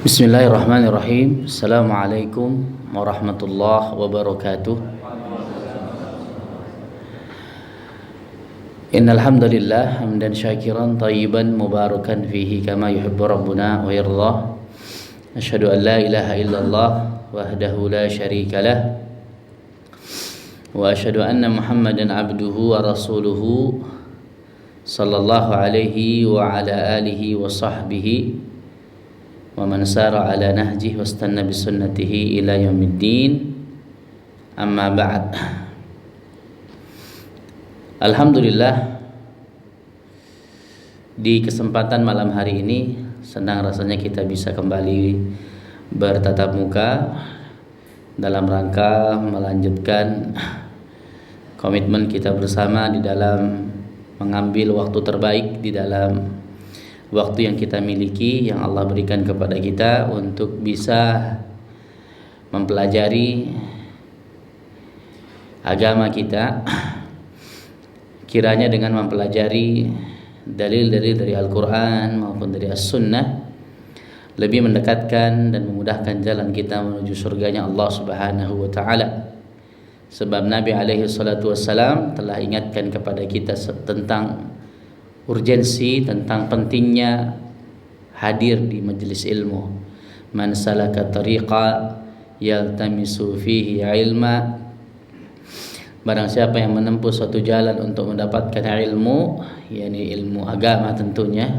Bismillahirrahmanirrahim. Assalamualaikum warahmatullahi wabarakatuh. Innal hamdalillah hamdan syakiran tayyiban mubarakan fihi kama yuhibbu rabbuna wa yardah. Asyhadu an la ilaha illallah wahdahu la syarika lah. Wa asyhadu anna Muhammadan abduhu wa rasuluhu sallallahu alaihi wa ala alihi wa sahbihi wa man sara ala nahjih wastanna bisunnatihi ila yaumiddin. Amma ba'd. Alhamdulillah, di kesempatan malam hari ini senang rasanya kita bisa kembali bertatap muka dalam rangka melanjutkan komitmen kita bersama di dalam mengambil waktu terbaik di dalam waktu yang kita miliki, yang Allah berikan kepada kita untuk bisa mempelajari agama kita, kiranya dengan mempelajari dalil-dalil dari Al-Quran maupun dari As-Sunnah lebih mendekatkan dan memudahkan jalan kita menuju surganya Allah Subhanahu wa Ta'ala. Sebab Nabi alaihi salatu wassalam telah ingatkan kepada kita tentang urgensi, tentang pentingnya hadir di majelis ilmu. Man salaka tariqa yaltamisu fihi ilma, barang siapa yang menempuh suatu jalan untuk mendapatkan ilmu, yakni ilmu agama tentunya,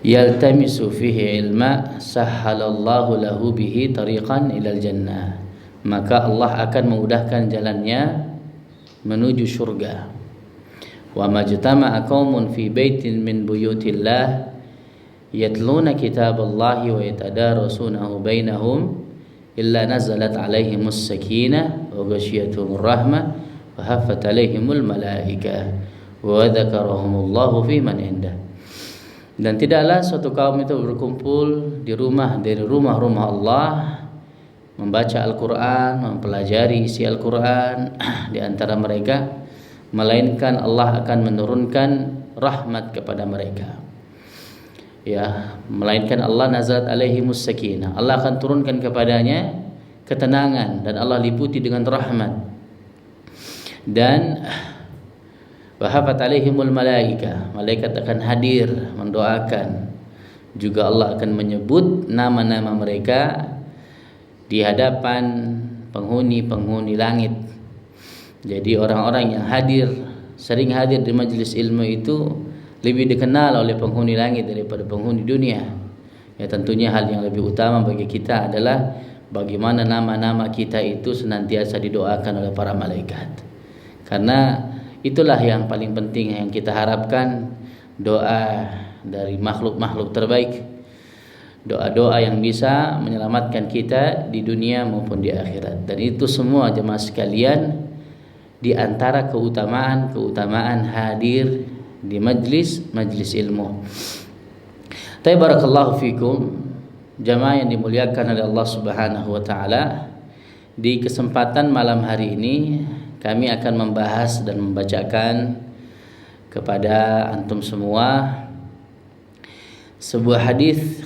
yaltamisu fihi ilma sahhalallahu lahu bihi tariqan ilal jannah, maka Allah akan memudahkan jalannya menuju surga. Wa majtama'a qaumun fi baitin min buyutillah yatluna kitaballahi wa yatadarasunahu bainahum illa nazalat alaihimus sakinah wa ghasyiyatuhumur rahmah wa haffat alaihimul malaikah wa dzakarahumullahu fi man indah. Dan tidaklah suatu kaum itu berkumpul di rumah dari rumah-rumah Allah membaca Al-Quran, mempelajari isi Al-Quran di antara mereka, melainkan Allah akan menurunkan rahmat kepada mereka. Ya, melainkan Allah nazalat alaihimus sakinah, Allah akan turunkan kepadanya ketenangan dan Allah liputi dengan rahmat. Dan wahafat alaihimul malaika, malaikat akan hadir mendoakan. Juga Allah akan menyebut nama-nama mereka di hadapan penghuni-penghuni langit. Jadi orang-orang yang sering hadir di majelis ilmu itu lebih dikenal oleh penghuni langit daripada penghuni dunia. Ya, tentunya hal yang lebih utama bagi kita adalah bagaimana nama-nama kita itu senantiasa didoakan oleh para malaikat. Karena itulah yang paling penting yang kita harapkan, doa dari makhluk-makhluk terbaik. Doa-doa yang bisa menyelamatkan kita di dunia maupun di akhirat. Dan itu semua jemaah sekalian di antara keutamaan hadir di majlis ilmu. Tapi barakallahu fikum, jamaah yang dimuliakan oleh Allah Subhanahu wa Ta'ala, di kesempatan malam hari ini kami akan membahas dan membacakan kepada antum semua sebuah hadis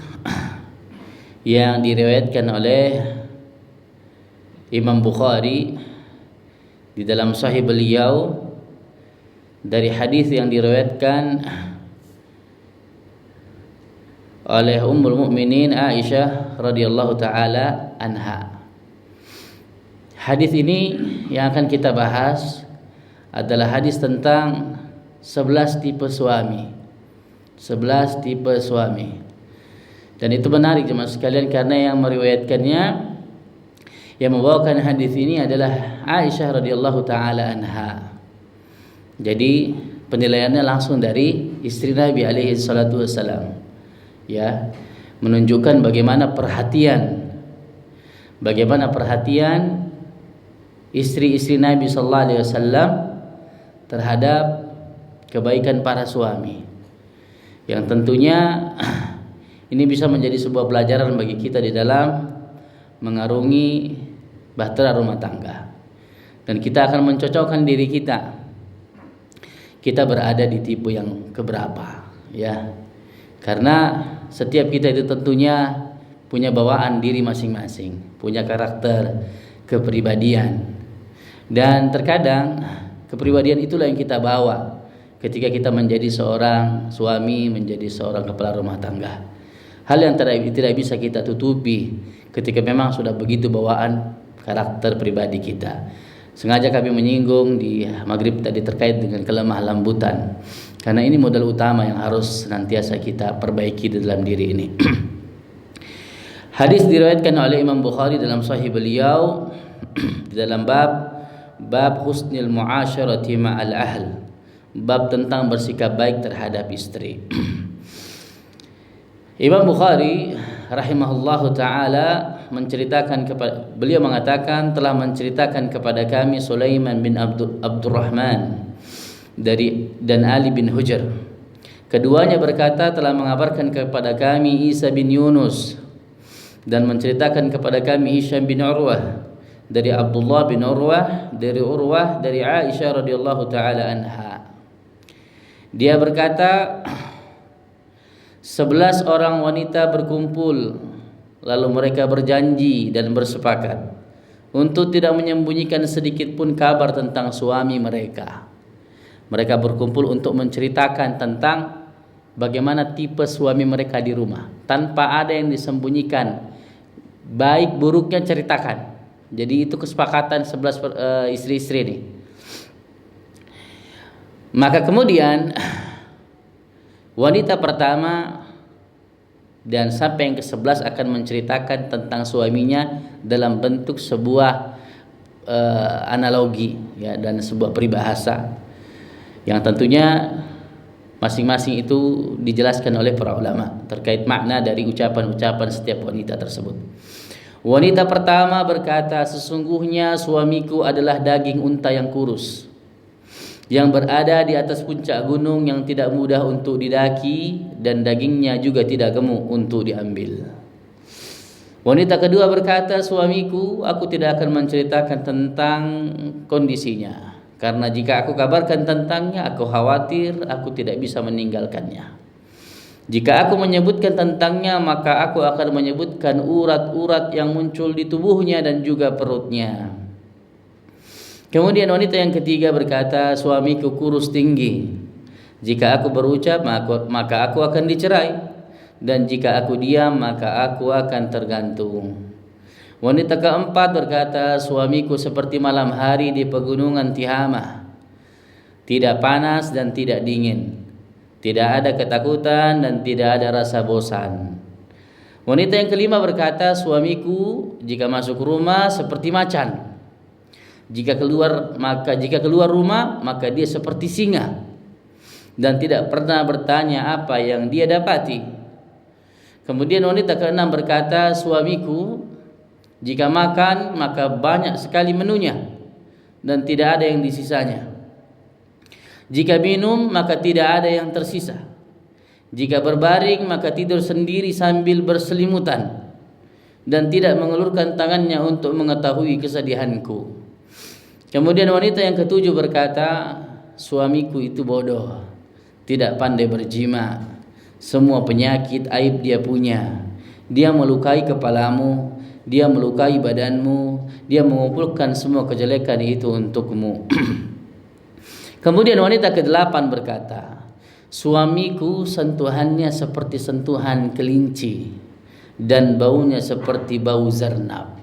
yang diriwayatkan oleh Imam Bukhari di dalam sahih beliau dari hadis yang diriwayatkan oleh Ummul Mukminin Aisyah radhiyallahu taala anha. Hadis ini yang akan kita bahas adalah hadis tentang 11 tipe suami. 11 tipe suami. Dan itu menarik jemaah sekalian karena yang meriwayatkannya, yang membawakan hadis ini adalah Aisyah radhiyallahu taala anha. Jadi penilaiannya langsung dari istri Nabi alaihi salatu wassalam. Ya, menunjukkan bagaimana perhatian istri-istri Nabi sallallahu alaihi wasallam terhadap kebaikan para suami. Yang tentunya ini bisa menjadi sebuah pelajaran bagi kita di dalam mengarungi bahtera rumah tangga. Dan kita akan mencocokkan diri kita berada di tipe yang keberapa, ya. Karena setiap kita itu tentunya punya bawaan diri masing-masing, punya karakter, kepribadian. Dan terkadang kepribadian itulah yang kita bawa ketika kita menjadi seorang suami, menjadi seorang kepala rumah tangga. Hal yang tidak bisa kita tutupi ketika memang sudah begitu bawaan karakter pribadi kita. Sengaja kami menyinggung di maghrib tadi terkait dengan kelemah lembutan, karena ini modal utama yang harus senantiasa kita perbaiki di dalam diri ini. Hadis diriwayatkan oleh Imam Bukhari dalam Sahih beliau di dalam bab husnil muasyarati ma'al ahl, bab tentang bersikap baik terhadap istri. Imam Bukhari rahimahullahu taala menceritakan kepada beliau mengatakan telah menceritakan kepada kami Sulaiman bin Abdurrahman dan Ali bin Hujr. Keduanya berkata telah mengabarkan kepada kami Isa bin Yunus dan menceritakan kepada kami Hisham bin Urwah dari Abdullah bin Urwah dari Aisyah radhiyallahu taala anha. Dia berkata 11 orang wanita berkumpul, lalu mereka berjanji dan bersepakat untuk tidak menyembunyikan sedikit pun kabar tentang suami mereka. Mereka berkumpul untuk menceritakan tentang bagaimana tipe suami mereka di rumah, tanpa ada yang disembunyikan. Baik buruknya ceritakan. Jadi itu kesepakatan 11 istri-istri ini. Maka kemudian wanita pertama dan sampai yang ke-11 akan menceritakan tentang suaminya dalam bentuk sebuah analogi ya, dan sebuah peribahasa yang tentunya masing-masing itu dijelaskan oleh para ulama terkait makna dari ucapan-ucapan setiap wanita tersebut. Wanita pertama berkata, sesungguhnya suamiku adalah daging unta yang kurus yang berada di atas puncak gunung yang tidak mudah untuk didaki, dan dagingnya juga tidak gemuk untuk diambil. Wanita kedua berkata, suamiku, aku tidak akan menceritakan tentang kondisinya, karena jika aku kabarkan tentangnya, aku khawatir aku tidak bisa meninggalkannya. Jika aku menyebutkan tentangnya, maka aku akan menyebutkan urat-urat yang muncul di tubuhnya dan juga perutnya. Kemudian wanita yang ketiga berkata, suamiku kurus tinggi. Jika aku berucap, maka aku akan dicerai. Dan jika aku diam, maka aku akan tergantung. Wanita keempat berkata, suamiku seperti malam hari di pegunungan Tihamah, tidak panas dan tidak dingin, tidak ada ketakutan dan tidak ada rasa bosan. Wanita yang kelima berkata, suamiku jika masuk rumah seperti macan, jika keluar rumah maka dia seperti singa dan tidak pernah bertanya apa yang dia dapati. Kemudian wanita keenam berkata, suamiku jika makan maka banyak sekali menunya dan tidak ada yang disisanya. Jika minum maka tidak ada yang tersisa. Jika berbaring maka tidur sendiri sambil berselimutan dan tidak mengulurkan tangannya untuk mengetahui kesedihanku. Kemudian wanita yang ketujuh berkata, suamiku itu bodoh, tidak pandai berjima, semua penyakit aib dia punya. Dia melukai kepalamu, dia melukai badanmu, dia mengumpulkan semua kejelekan itu untukmu. Kemudian wanita ke-8 berkata, suamiku sentuhannya seperti sentuhan kelinci dan baunya seperti bau zarnab.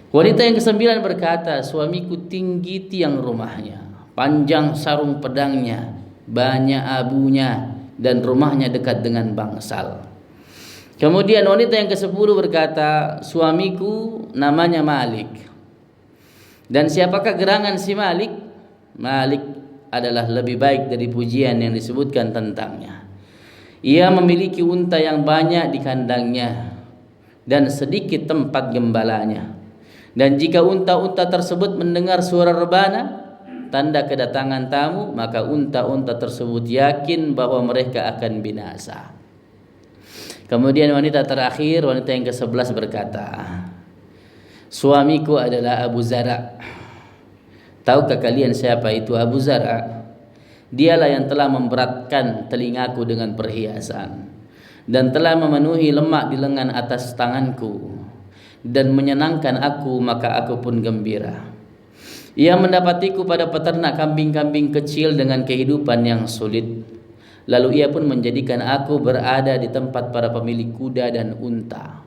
Wanita yang ke-9 berkata, suamiku tinggi tiang rumahnya, panjang sarung pedangnya, banyak abunya, dan rumahnya dekat dengan bangsal. Kemudian wanita yang ke-10 berkata, suamiku namanya Malik. Dan siapakah gerangan si Malik? Malik adalah lebih baik dari pujian yang disebutkan tentangnya. Ia memiliki unta yang banyak di kandangnya dan sedikit tempat gembalanya. Dan jika unta-unta tersebut mendengar suara rebana, tanda kedatangan tamu, maka unta-unta tersebut yakin bahwa mereka akan binasa. Kemudian wanita terakhir, wanita yang ke-11 berkata, suamiku adalah Abu Zara. Tahukah kalian siapa itu Abu Zara? Dialah yang telah memberatkan telingaku dengan perhiasan dan telah memenuhi lemak di lengan atas tanganku dan menyenangkan aku, maka aku pun gembira. Ia mendapatiku pada peternak kambing-kambing kecil dengan kehidupan yang sulit. Lalu ia pun menjadikan aku berada di tempat para pemilik kuda dan unta,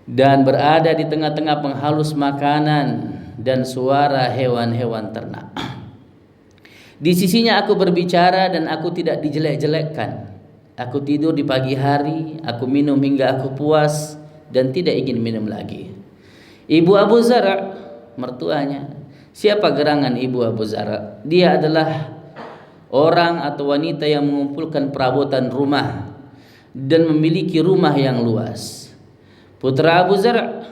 dan berada di tengah-tengah penghalus makanan dan suara hewan-hewan ternak. Di sisinya aku berbicara dan aku tidak dijelek-jelekkan. Aku tidur di pagi hari, aku minum hingga aku puas dan tidak ingin minum lagi. Ibu Abu Zar', mertuanya. Siapa gerangan ibu Abu Zar'? Dia adalah orang atau wanita yang mengumpulkan perabotan rumah dan memiliki rumah yang luas. Putra Abu Zar',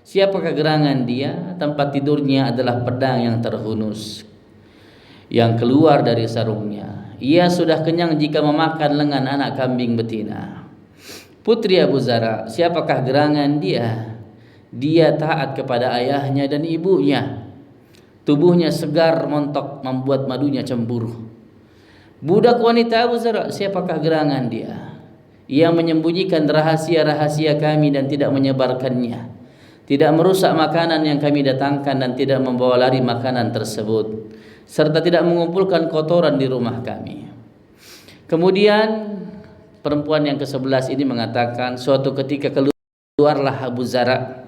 siapakah gerangan dia? Tempat tidurnya adalah pedang yang terhunus yang keluar dari sarungnya. Ia sudah kenyang jika memakan lengan anak kambing betina. Putri Abu Zar', siapakah gerangan dia? Dia taat kepada ayahnya dan ibunya. Tubuhnya segar montok membuat madunya cemburu. Budak wanita Abu Zar', siapakah gerangan dia? Ia menyembunyikan rahasia-rahasia kami dan tidak menyebarkannya. Tidak merusak makanan yang kami datangkan dan tidak membawa lari makanan tersebut, serta tidak mengumpulkan kotoran di rumah kami. Kemudian perempuan yang ke-11 ini mengatakan, suatu ketika keluarlah Abu Zar'.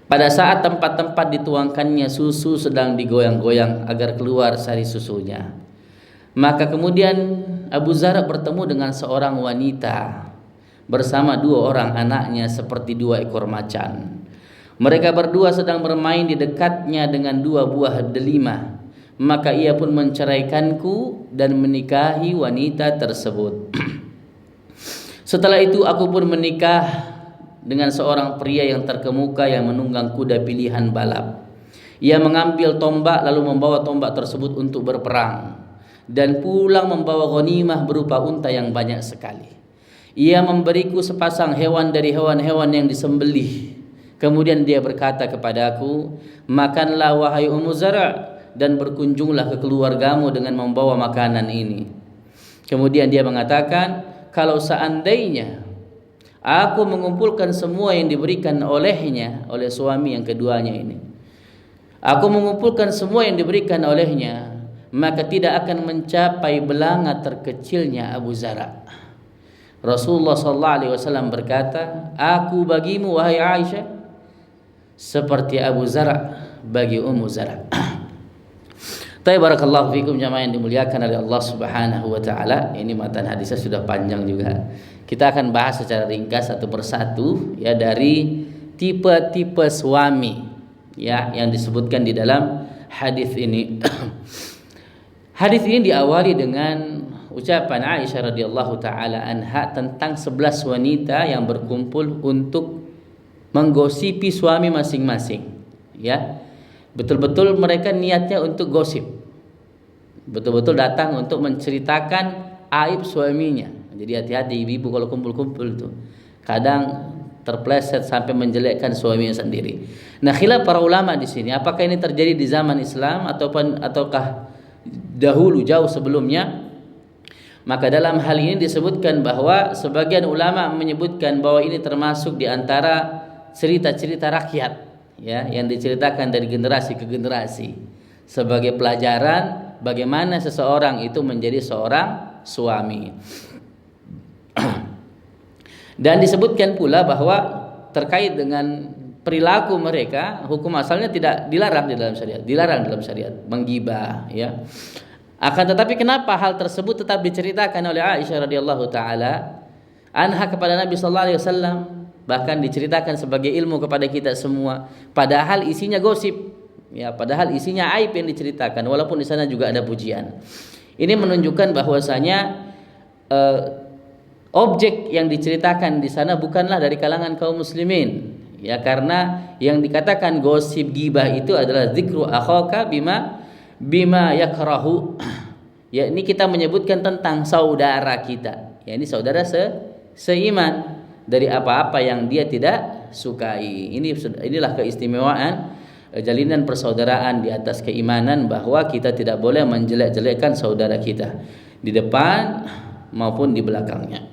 Pada saat tempat-tempat dituangkannya susu sedang digoyang-goyang agar keluar sari susunya. Maka kemudian Abu Zar' bertemu dengan seorang wanita bersama 2 orang anaknya seperti 2 ekor macan. Mereka berdua sedang bermain di dekatnya dengan 2 buah delima. Maka ia pun menceraikanku dan menikahi wanita tersebut. Setelah itu aku pun menikah dengan seorang pria yang terkemuka yang menunggang kuda pilihan balap. Ia mengambil tombak lalu membawa tombak tersebut untuk berperang, dan pulang membawa ghanimah berupa unta yang banyak sekali. Ia memberiku sepasang hewan dari hewan-hewan yang disembelih. Kemudian dia berkata kepadaku, makanlah wahai Ummu Zar', dan berkunjunglah ke keluargamu dengan membawa makanan ini. Kemudian dia mengatakan, kalau seandainya aku mengumpulkan semua yang diberikan olehnya, oleh suami yang keduanya ini, aku mengumpulkan semua yang diberikan olehnya, maka tidak akan mencapai belanga terkecilnya Abu Zar'. Rasulullah SAW berkata, aku bagimu wahai Aisyah seperti Abu Zar' bagi Ummu Zar'. Barakallahu fikum jamaah yang dimuliakan oleh Allah Subhanahu wa taala. Ini matan hadisnya sudah panjang juga. Kita akan bahas secara ringkas satu persatu ya, dari tipe-tipe suami ya yang disebutkan di dalam hadis ini. Hadis ini diawali dengan ucapan Aisyah radhiyallahu taala anha tentang 11 wanita yang berkumpul untuk menggosipi suami masing-masing ya. Betul-betul mereka niatnya untuk gosip, betul-betul datang untuk menceritakan aib suaminya. Jadi hati-hati ibu-ibu kalau kumpul-kumpul tuh, kadang terpleset sampai menjelekkan suaminya sendiri. Nah, khilaf para ulama di sini, apakah ini terjadi di zaman Islam ataukah dahulu jauh sebelumnya? Maka dalam hal ini disebutkan bahwa sebagian ulama menyebutkan bahwa ini termasuk di antara cerita-cerita rakyat ya, yang diceritakan dari generasi ke generasi sebagai pelajaran bagaimana seseorang itu menjadi seorang suami. Dan disebutkan pula bahwa terkait dengan perilaku mereka, hukum asalnya tidak dilarang di dalam syariat, dilarang dalam syariat menggibah ya. Akan tetapi kenapa hal tersebut tetap diceritakan oleh Aisyah radhiyallahu taala anha kepada Nabi sallallahu alaihi wasallam, bahkan diceritakan sebagai ilmu kepada kita semua, padahal isinya gosip ya, padahal isinya aib yang diceritakan, walaupun di sana juga ada pujian. Ini menunjukkan bahwasanya objek yang diceritakan di sana bukanlah dari kalangan kaum muslimin ya, karena yang dikatakan gosip gibah itu adalah zikru akhaka bima yakrahu ya, ini kita menyebutkan tentang saudara kita ya, ini saudara seiman dari apa-apa yang dia tidak sukai. Inilah keistimewaan jalinan persaudaraan di atas keimanan, bahwa kita tidak boleh menjelek-jelekkan saudara kita di depan maupun di belakangnya.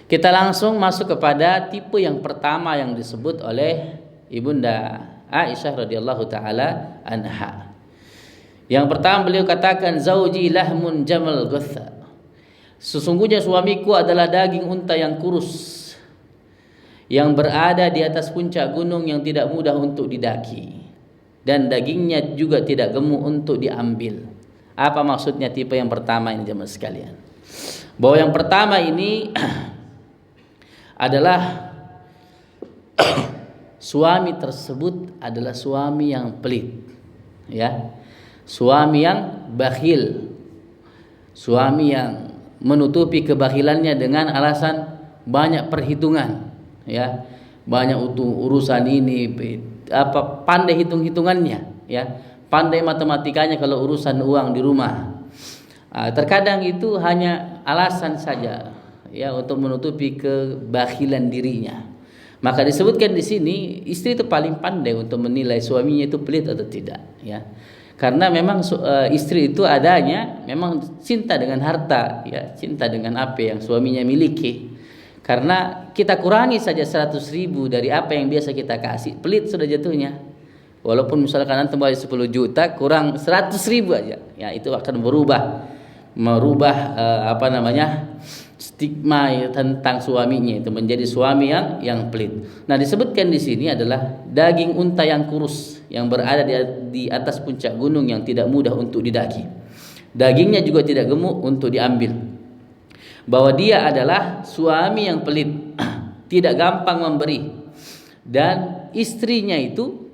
Kita langsung masuk kepada tipe yang pertama yang disebut oleh Ibunda Aisyah radhiyallahu taala anha. Yang pertama beliau katakan, zauji lahmun jamal ghatha. Sesungguhnya suamiku adalah daging unta yang kurus, yang berada di atas puncak gunung yang tidak mudah untuk didaki, dan dagingnya juga tidak gemuk untuk diambil. Apa maksudnya tipe yang pertama ini jemaah sekalian? Bahwa yang pertama ini adalah suami tersebut adalah suami yang pelit, ya, suami yang bakhil, suami yang menutupi kebakhilannya dengan alasan banyak perhitungan, ya, banyak urusan ini, pandai hitung-hitungannya, ya, pandai matematikanya kalau urusan uang di rumah. Terkadang itu hanya alasan saja, ya, untuk menutupi kebakhilan dirinya. Maka disebutkan di sini istri itu paling pandai untuk menilai suaminya itu pelit atau tidak, ya. Karena memang istri itu adanya memang cinta dengan harta, ya, cinta dengan apa yang suaminya miliki. Karena kita kurangi saja 100.000 dari apa yang biasa kita kasih, pelit sudah jatuhnya. Walaupun misalkan antum bayar 10 juta, kurang 100.000 aja, ya, itu akan merubah stigma tentang suaminya, itu menjadi suami yang pelit. Nah, disebutkan di sini adalah daging unta yang kurus yang berada di atas puncak gunung yang tidak mudah untuk didaki. Dagingnya juga tidak gemuk untuk diambil. Bahwa dia adalah suami yang pelit, tidak gampang memberi, dan istrinya itu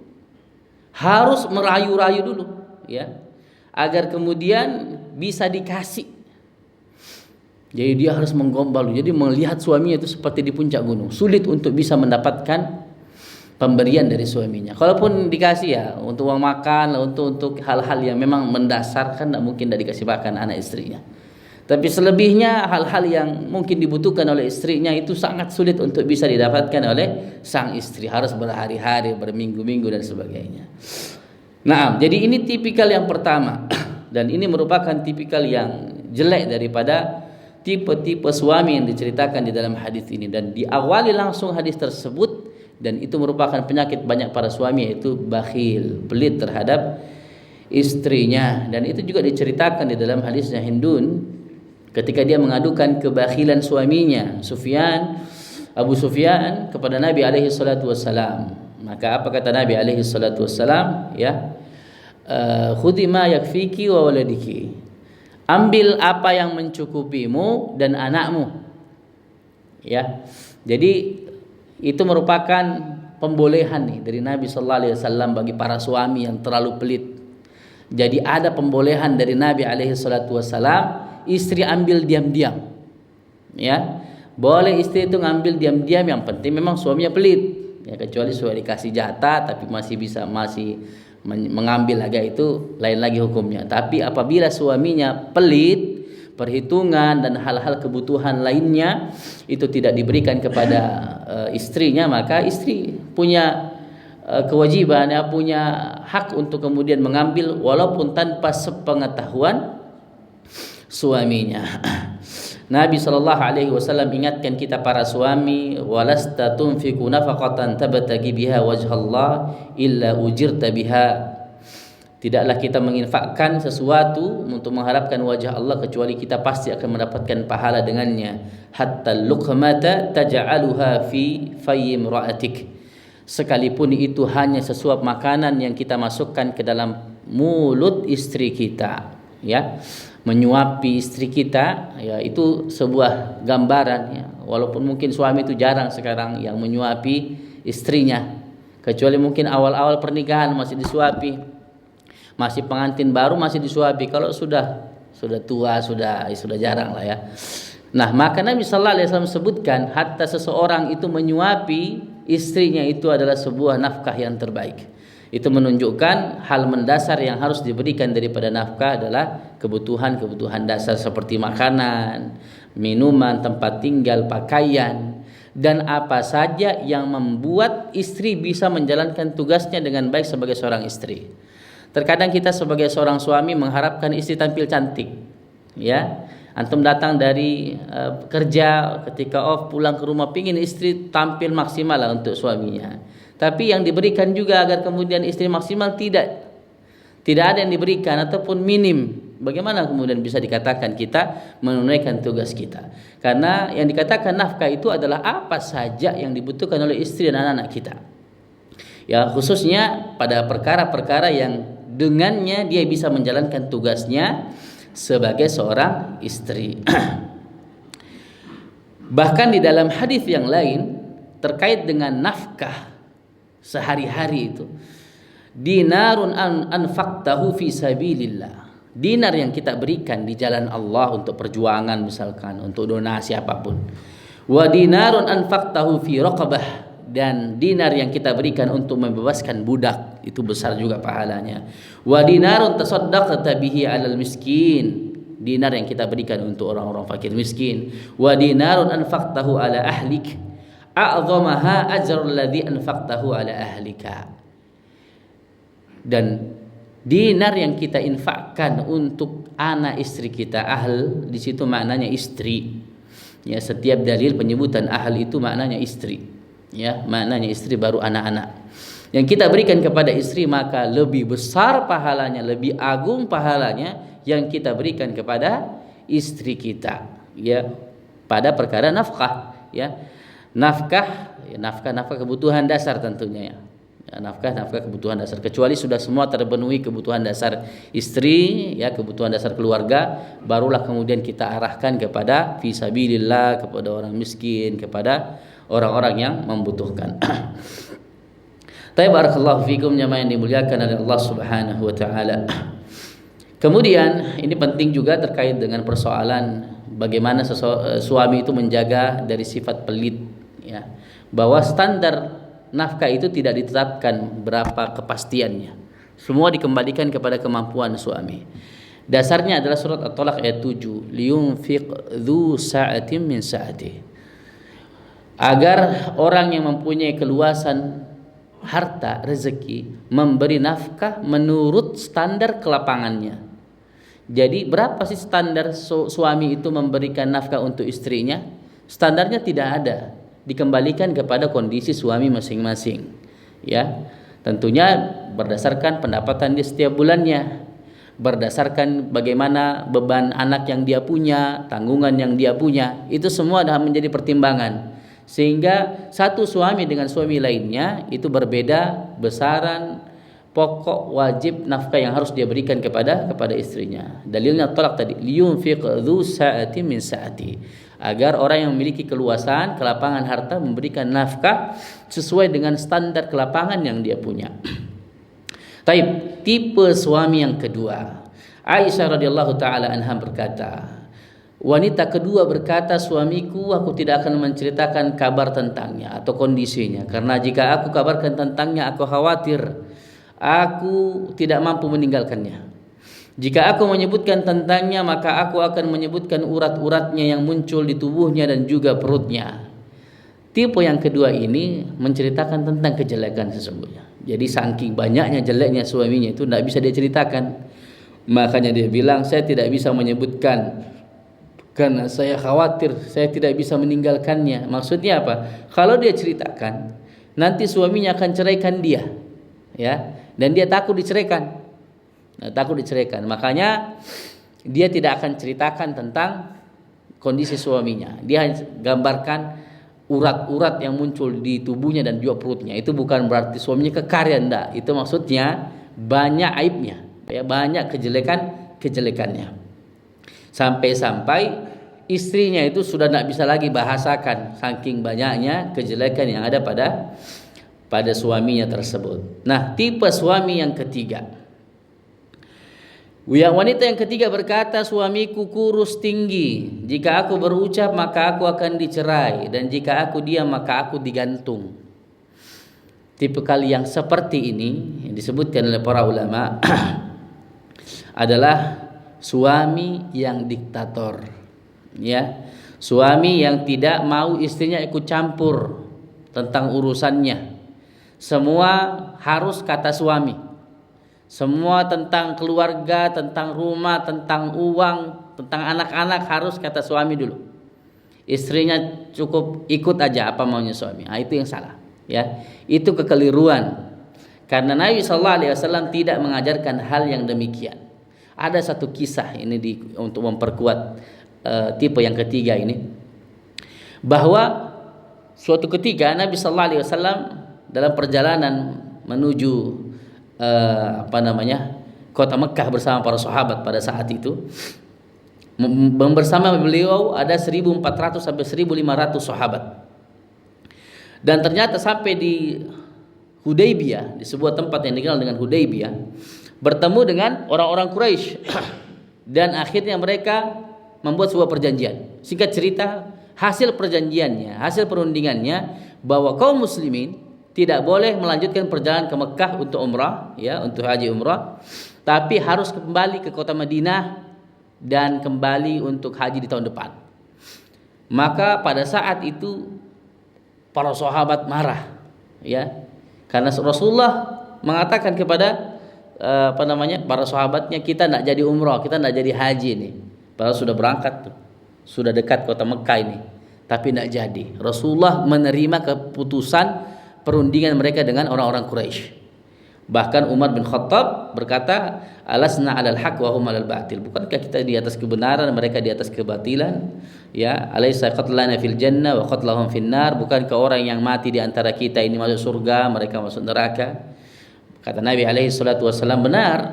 harus merayu-rayu dulu, ya, agar kemudian bisa dikasih. Jadi dia harus menggombal. Jadi melihat suaminya itu seperti di puncak gunung, sulit untuk bisa mendapatkan pemberian dari suaminya. Kalaupun dikasih, ya, untuk uang makan, untuk hal-hal yang memang mendasar, kan tidak mungkin tidak dikasih makan anak istrinya. Tapi selebihnya hal-hal yang mungkin dibutuhkan oleh istrinya itu sangat sulit untuk bisa didapatkan oleh sang istri. Harus berhari-hari, berminggu-minggu dan sebagainya. Nah, jadi ini tipikal yang pertama. Dan ini merupakan tipikal yang jelek daripada tipe-tipe suami yang diceritakan di dalam hadis ini. Dan diawali langsung hadis tersebut, dan itu merupakan penyakit banyak para suami, yaitu bakhil, pelit terhadap istrinya. Dan itu juga diceritakan di dalam hadisnya Hindun ketika dia mengadukan kebakhilan suaminya Abu Sufyan kepada Nabi alaihi salatu wassalam. Maka apa kata Nabi alaihi salatu wassalam? Ya, khudhi ma yakfiki wa waladiki. Ambil apa yang mencukupimu dan anakmu. Ya. Jadi itu merupakan pembolehan nih dari Nabi sallallahu alaihi wasallam bagi para suami yang terlalu pelit. Jadi ada pembolehan dari Nabi alaihi salatu wassalam, istri ambil diam-diam. Ya. Boleh istri itu ngambil diam-diam, yang penting memang suaminya pelit. Ya, kecuali sudah dikasih jatah tapi masih mengambil agak, itu lain lagi hukumnya. Tapi apabila suaminya pelit, perhitungan dan hal-hal kebutuhan lainnya itu tidak diberikan kepada istrinya, maka istri punya kewajiban, ya, punya hak untuk kemudian mengambil walaupun tanpa sepengetahuan suaminya. Nabi SAW ingatkan kita para suami, walasta tunfiqu nafaqatan tabtagi biha wajhallah illa ujirta biha. Tidaklah kita menginfakkan sesuatu untuk mengharapkan wajah Allah kecuali kita pasti akan mendapatkan pahala dengannya. Hatta luqmata taj'aluha fi fayyim ra'atik. Sekalipun itu hanya sesuap makanan yang kita masukkan ke dalam mulut istri kita, ya. Menyuapi istri kita, ya, itu sebuah gambaran, ya. Walaupun mungkin suami itu jarang sekarang yang menyuapi istrinya, kecuali mungkin awal-awal pernikahan masih disuapi, masih pengantin baru masih disuapi. Kalau sudah tua, sudah jarang lah, ya. Nah, maka Nabi sallallahu alaihi wasallam sebutkan hatta seseorang itu menyuapi istrinya itu adalah sebuah nafkah yang terbaik. Itu menunjukkan hal mendasar yang harus diberikan daripada nafkah adalah kebutuhan-kebutuhan dasar seperti makanan, minuman, tempat tinggal, pakaian. dan apa saja yang membuat istri bisa menjalankan tugasnya dengan baik sebagai seorang istri. Terkadang kita sebagai seorang suami mengharapkan istri tampil cantik, ya. Antum datang dari kerja, ketika off pulang ke rumah pingin istri tampil maksimal lah untuk suaminya. Tapi yang diberikan juga agar kemudian istri maksimal tidak ada yang diberikan ataupun minim. Bagaimana kemudian bisa dikatakan kita menunaikan tugas kita? Karena yang dikatakan nafkah itu adalah apa saja yang dibutuhkan oleh istri dan anak-anak kita. Ya, khususnya pada perkara-perkara yang dengannya dia bisa menjalankan tugasnya sebagai seorang istri. Bahkan di dalam hadis yang lain terkait dengan nafkah sehari-hari itu, dinarun anfaqtahu fi sabilillah. Dinar yang kita berikan di jalan Allah untuk perjuangan, misalkan untuk donasi apapun. Wa dinarun anfaqtahu fi raqabah, dan dinar yang kita berikan untuk membebaskan budak, itu besar juga pahalanya. Wa dinarun tasaddaqta bihi 'alal miskin, dinar yang kita berikan untuk orang-orang fakir miskin. Wa dinarun anfaqtahu 'ala ahlik, a'zamaha ajrul ladzi anfaqtahu 'ala ahlika. Dan dinar yang kita infakkan untuk anak istri kita, ahl di situ maknanya istri. Ya, setiap dalil penyebutan ahl itu maknanya istri. Ya, maknanya istri baru anak-anak. Yang kita berikan kepada istri maka lebih besar pahalanya, lebih agung pahalanya yang kita berikan kepada istri kita. Ya, pada perkara nafkah, ya. Nafkah kebutuhan dasar tentunya, ya. Nafkah kebutuhan dasar, kecuali sudah semua terpenuhi kebutuhan dasar istri, ya, kebutuhan dasar keluarga, barulah kemudian kita arahkan kepada fisabilillah, kepada orang miskin, kepada orang-orang yang membutuhkan. Tapi barakallahu fikum jamaah yang dimuliakan oleh Allah Subhanahu wa taala. Kemudian ini penting juga terkait dengan persoalan bagaimana suami itu menjaga dari sifat pelit, ya. Bahwa standar nafkah itu tidak ditetapkan berapa kepastiannya. Semua dikembalikan kepada kemampuan suami. Dasarnya adalah surat At-Talaq ayat 7, liyunfiq dzu sa'atin min sa'ati. Agar orang yang mempunyai keluasan harta, rezeki, memberi nafkah menurut standar kelapangannya. Jadi berapa sih standar suami itu memberikan nafkah untuk istrinya? Standarnya tidak ada, dikembalikan kepada kondisi suami masing-masing, ya. Tentunya berdasarkan pendapatan dia setiap bulannya, berdasarkan bagaimana beban anak yang dia punya, tanggungan yang dia punya, itu semua adalah menjadi pertimbangan. Sehingga satu suami dengan suami lainnya itu berbeda besaran pokok wajib nafkah yang harus dia berikan kepada istrinya. Dalilnya Talaq tadi, liyunfiq dzu sa'atin min sa'ati. Agar orang yang memiliki keluasan, kelapangan harta memberikan nafkah sesuai dengan standar kelapangan yang dia punya. Taib, tipe suami yang kedua. Aisyah radhiyallahu taala anha berkata, wanita kedua berkata, suamiku aku tidak akan menceritakan kabar tentangnya atau kondisinya, karena jika aku kabarkan tentangnya aku khawatir aku tidak mampu meninggalkannya. Jika aku menyebutkan tentangnya maka aku akan menyebutkan urat-uratnya yang muncul di tubuhnya dan juga perutnya. Tipe yang kedua ini menceritakan tentang kejelekan sesungguhnya. Jadi saking banyaknya jeleknya suaminya itu tidak bisa dia ceritakan. Makanya dia bilang, saya tidak bisa menyebutkan karena saya khawatir saya tidak bisa meninggalkannya. Maksudnya apa? Kalau dia ceritakan, nanti suaminya akan ceraikan dia, ya, dan dia takut diceraikan. Makanya dia tidak akan ceritakan tentang kondisi suaminya. Dia gambarkan urat-urat yang muncul di tubuhnya dan juga perutnya. Itu bukan berarti suaminya kekar, ya, enggak. Itu maksudnya banyak aibnya, ya, banyak kejelekannya. Sampai-sampai istrinya itu sudah tidak bisa lagi bahasakan saking banyaknya kejelekan yang ada pada suaminya tersebut. Nah, tipe suami yang ketiga. Wanita yang ketiga berkata, suamiku kurus tinggi. Jika aku berucap maka aku akan dicerai, dan jika aku diam maka aku digantung. Tipe kali yang seperti ini yang disebutkan oleh para ulama adalah suami yang diktator, ya, Suami yang tidak mau istrinya ikut campur tentang urusannya. Semua harus kata suami. Semua tentang keluarga, tentang rumah, tentang uang, tentang anak-anak harus kata suami dulu. Istrinya cukup ikut aja apa maunya suami. Itu yang salah, ya. Itu kekeliruan. Karena Nabi sallallahu alaihi wasallam tidak mengajarkan hal yang demikian. Ada satu kisah ini untuk memperkuat tipe yang ketiga ini, bahwa suatu ketika Nabi sallallahu alaihi wasallam dalam perjalanan menuju kota Mekah bersama para sahabat pada saat itu. Bersama beliau ada 1.400 sampai 1.500 sahabat. Dan ternyata sampai di Hudaybiyah, di sebuah tempat yang dikenal dengan Hudaybiyah, bertemu dengan orang-orang Quraisy. Dan akhirnya mereka membuat sebuah perjanjian. Singkat cerita, hasil perjanjiannya, hasil perundingannya, bahwa kaum muslimin tidak boleh melanjutkan perjalanan ke Mekah untuk umrah, ya, untuk haji umrah, tapi harus kembali ke kota Madinah dan kembali untuk haji di tahun depan. Maka pada saat itu para sahabat marah, ya, karena Rasulullah mengatakan kepada para sahabatnya, kita nak jadi umrah, kita nak jadi haji nih. Padahal sudah berangkat tuh, sudah dekat kota Mekah ini, tapi tidak jadi. Rasulullah menerima keputusan perundingan mereka dengan orang-orang Quraisy. Bahkan Umar bin Khattab berkata, alasna 'alal haq wa hum 'alal batil. Bukankah kita di atas kebenaran, mereka di atas kebatilan? Ya, alaysa qatlana fil jannah wa qatlahum fin nar. Bukankah orang yang mati di antara kita ini masuk surga, mereka masuk neraka? Kata Nabi alaihi salatu wasallam, benar.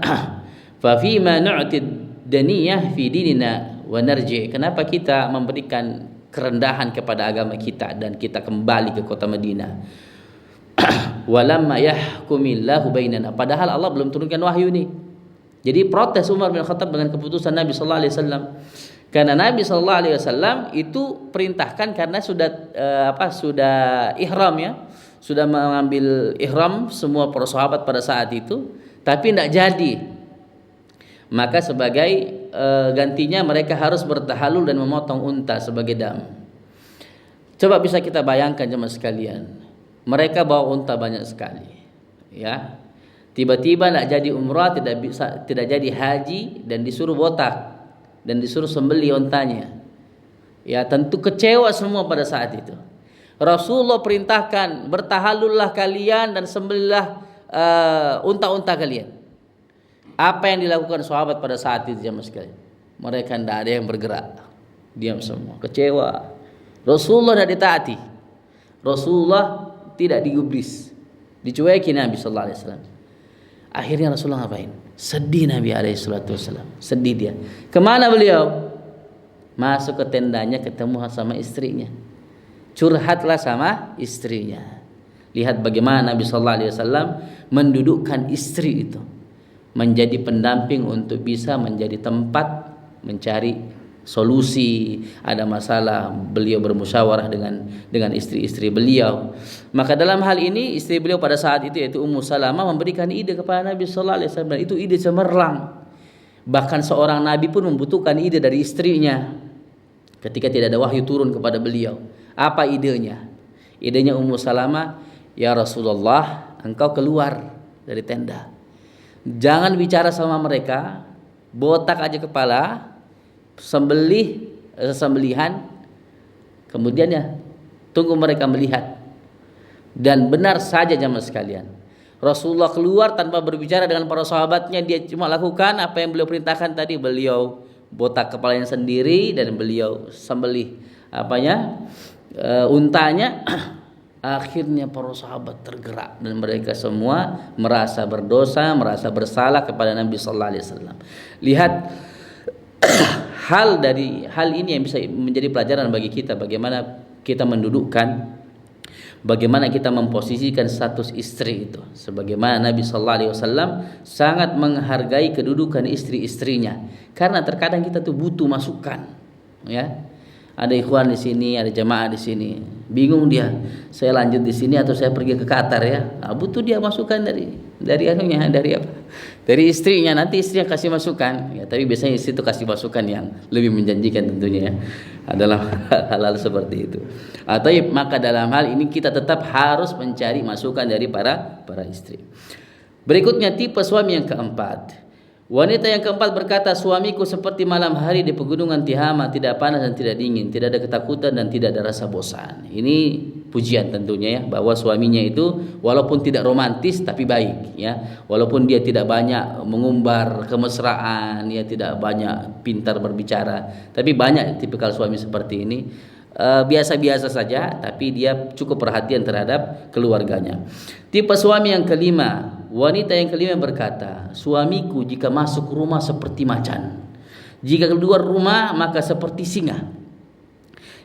Fa fi ma nu'tid daniyah fi dinina wa narji. Kenapa kita memberikan kerendahan kepada agama kita dan kita kembali ke kota Madinah? Walamma yahkumillahu bainana, padahal Allah belum turunkan wahyu ini. Jadi protes Umar bin Khattab dengan keputusan Nabi sallallahu alaihi wasallam. Karena Nabi sallallahu alaihi wasallam itu perintahkan karena sudah ihram, ya. Sudah mengambil ihram semua para sahabat pada saat itu, tapi tidak jadi. Maka sebagai gantinya mereka harus bertahalul dan memotong unta sebagai dam. Coba bisa kita bayangkan jemaah sekalian. Mereka bawa unta banyak sekali, ya. Tiba-tiba nak jadi umrah, tidak jadi haji, dan disuruh botak dan disuruh sembelih untanya. Ya, tentu kecewa semua pada saat itu. Rasulullah perintahkan, bertahalullah kalian dan sembelihlah unta-unta kalian. Apa yang dilakukan sahabat pada saat itu jemaah sekalian? Mereka tidak ada yang bergerak, diam semua, kecewa. Rasulullah tidak ditaati. Rasulullah tidak digubris, dicuekin Nabi sallallahu alaihi wasallam. Akhirnya Rasulullah ngapain? Sedih Nabi alaihi salatu wasallam. Sedih dia. Kemana beliau? Masuk ke tendanya, ketemu sama istrinya. Curhatlah sama istrinya. Lihat bagaimana Nabi sallallahu alaihi wasallam mendudukkan istri itu menjadi pendamping untuk bisa menjadi tempat mencari solusi. Ada masalah, beliau bermusyawarah dengan istri-istri beliau. Maka dalam hal ini istri beliau pada saat itu, yaitu Ummu Salamah, memberikan ide kepada Nabi sallallahu alaihi wasallam. Itu ide cemerlang. Bahkan seorang nabi pun membutuhkan ide dari istrinya ketika tidak ada wahyu turun kepada beliau. Apa idenya? Idenya Ummu Salamah, ya Rasulullah, engkau keluar dari tenda. Jangan bicara sama mereka, botak aja kepala, sembelihan, kemudian ya tunggu mereka melihat. Dan benar saja jemaah sekalian, Rasulullah keluar tanpa berbicara dengan para sahabatnya. Dia cuma lakukan apa yang beliau perintahkan tadi. Beliau botak kepalanya sendiri dan beliau sembelih untanya. Akhirnya para sahabat tergerak dan mereka semua merasa berdosa, merasa bersalah kepada Nabi sallallahu alaihi wasallam. Lihat hal ini yang bisa menjadi pelajaran bagi kita, bagaimana kita mendudukkan, bagaimana kita memposisikan status istri itu. Sebagaimana Nabi sallallahu alaihi wasallam sangat menghargai kedudukan istri-istrinya. Karena terkadang kita tuh butuh masukan, ya. Ada ikhwan di sini, ada jamaah di sini, bingung dia, saya lanjut di sini atau saya pergi ke Qatar, ya. Butuh dia masukan dari istrinya. Nanti istrinya kasih masukan, ya, tapi biasanya istri itu kasih masukan yang lebih menjanjikan tentunya, ya. Dalam hal-hal seperti itu. Atau maka dalam hal ini kita tetap harus mencari masukan dari para istri. Berikutnya tipe suami yang keempat. Wanita yang keempat berkata, suamiku seperti malam hari di pegunungan Tihama, tidak panas dan tidak dingin, tidak ada ketakutan dan tidak ada rasa bosan. Ini pujian tentunya ya, bahwa suaminya itu walaupun tidak romantis tapi baik ya, walaupun dia tidak banyak mengumbar kemesraan, dia tidak banyak pintar berbicara, tapi banyak tipikal suami seperti ini. Biasa-biasa saja, tapi dia cukup perhatian terhadap keluarganya. Tipe suami yang kelima, wanita yang kelima berkata, suamiku jika masuk rumah seperti macan, jika keluar rumah maka seperti singa.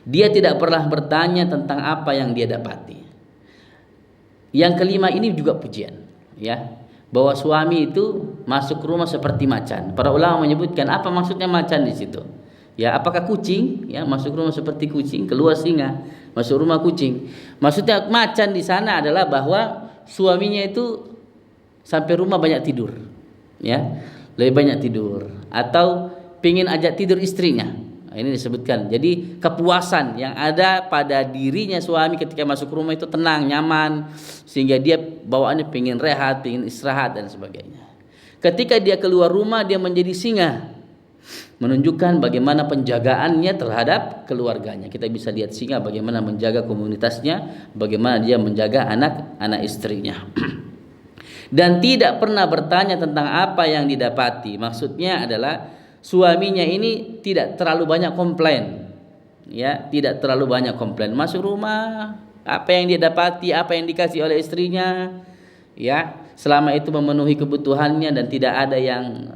Dia tidak pernah bertanya tentang apa yang dia dapati. Yang kelima ini juga pujian, ya, bahwa suami itu masuk rumah seperti macan. Para ulama menyebutkan apa maksudnya macan di situ. Ya, apakah kucing? Ya, masuk rumah seperti kucing, keluar singa, masuk rumah kucing. Maksudnya macan di sana adalah bahwa suaminya itu sampai rumah banyak tidur, ya, lebih banyak tidur, atau pingin ajak tidur istrinya. Nah, ini disebutkan. Jadi kepuasan yang ada pada dirinya suami ketika masuk rumah itu tenang, nyaman, sehingga dia bawaannya pingin rehat, pingin istirahat dan sebagainya. Ketika dia keluar rumah dia menjadi singa, menunjukkan bagaimana penjagaannya terhadap keluarganya. Kita bisa lihat singa bagaimana menjaga komunitasnya, bagaimana dia menjaga anak istrinya. Dan tidak pernah bertanya tentang apa yang didapati. Maksudnya adalah suaminya ini tidak terlalu banyak komplain. Ya, tidak terlalu banyak komplain. Masuk rumah, apa yang dia dapati, apa yang dikasih oleh istrinya, ya, selama itu memenuhi kebutuhannya dan tidak ada yang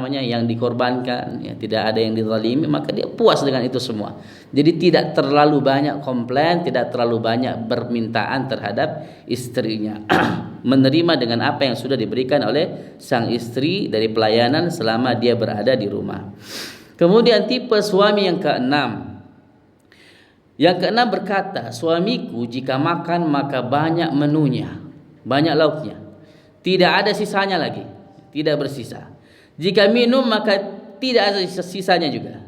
yang dikorbankan, ya, tidak ada yang dizalimi, maka dia puas dengan itu semua. Jadi tidak terlalu banyak komplain, tidak terlalu banyak permintaan terhadap istrinya. Menerima dengan apa yang sudah diberikan oleh sang istri dari pelayanan selama dia berada di rumah. Kemudian tipe suami yang keenam. Yang keenam berkata, suamiku jika makan maka banyak menunya, banyak lauknya, tidak ada sisanya lagi, tidak bersisa. Jika minum maka tidak ada sisanya juga.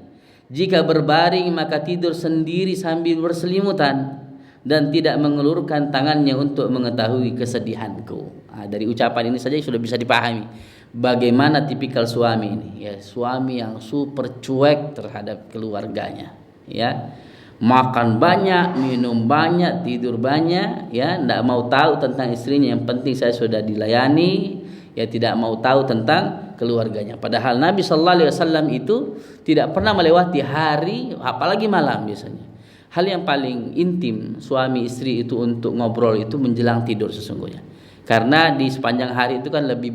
Jika berbaring maka tidur sendiri sambil berselimutan dan tidak mengelurkan tangannya untuk mengetahui kesedihanku. Dari ucapan ini saja sudah bisa dipahami bagaimana tipikal suami ini. Ya, suami yang super cuek terhadap keluarganya. Ya, makan banyak, minum banyak, tidur banyak, ya, tidak mau tahu tentang istrinya. Yang penting saya sudah dilayani, ya, tidak mau tahu tentang keluarganya. Padahal Nabi Sallallahu Alaihi Wasallam itu tidak pernah melewati hari, apalagi malam biasanya. Hal yang paling intim suami istri itu untuk ngobrol itu menjelang tidur sesungguhnya. Karena di sepanjang hari itu kan lebih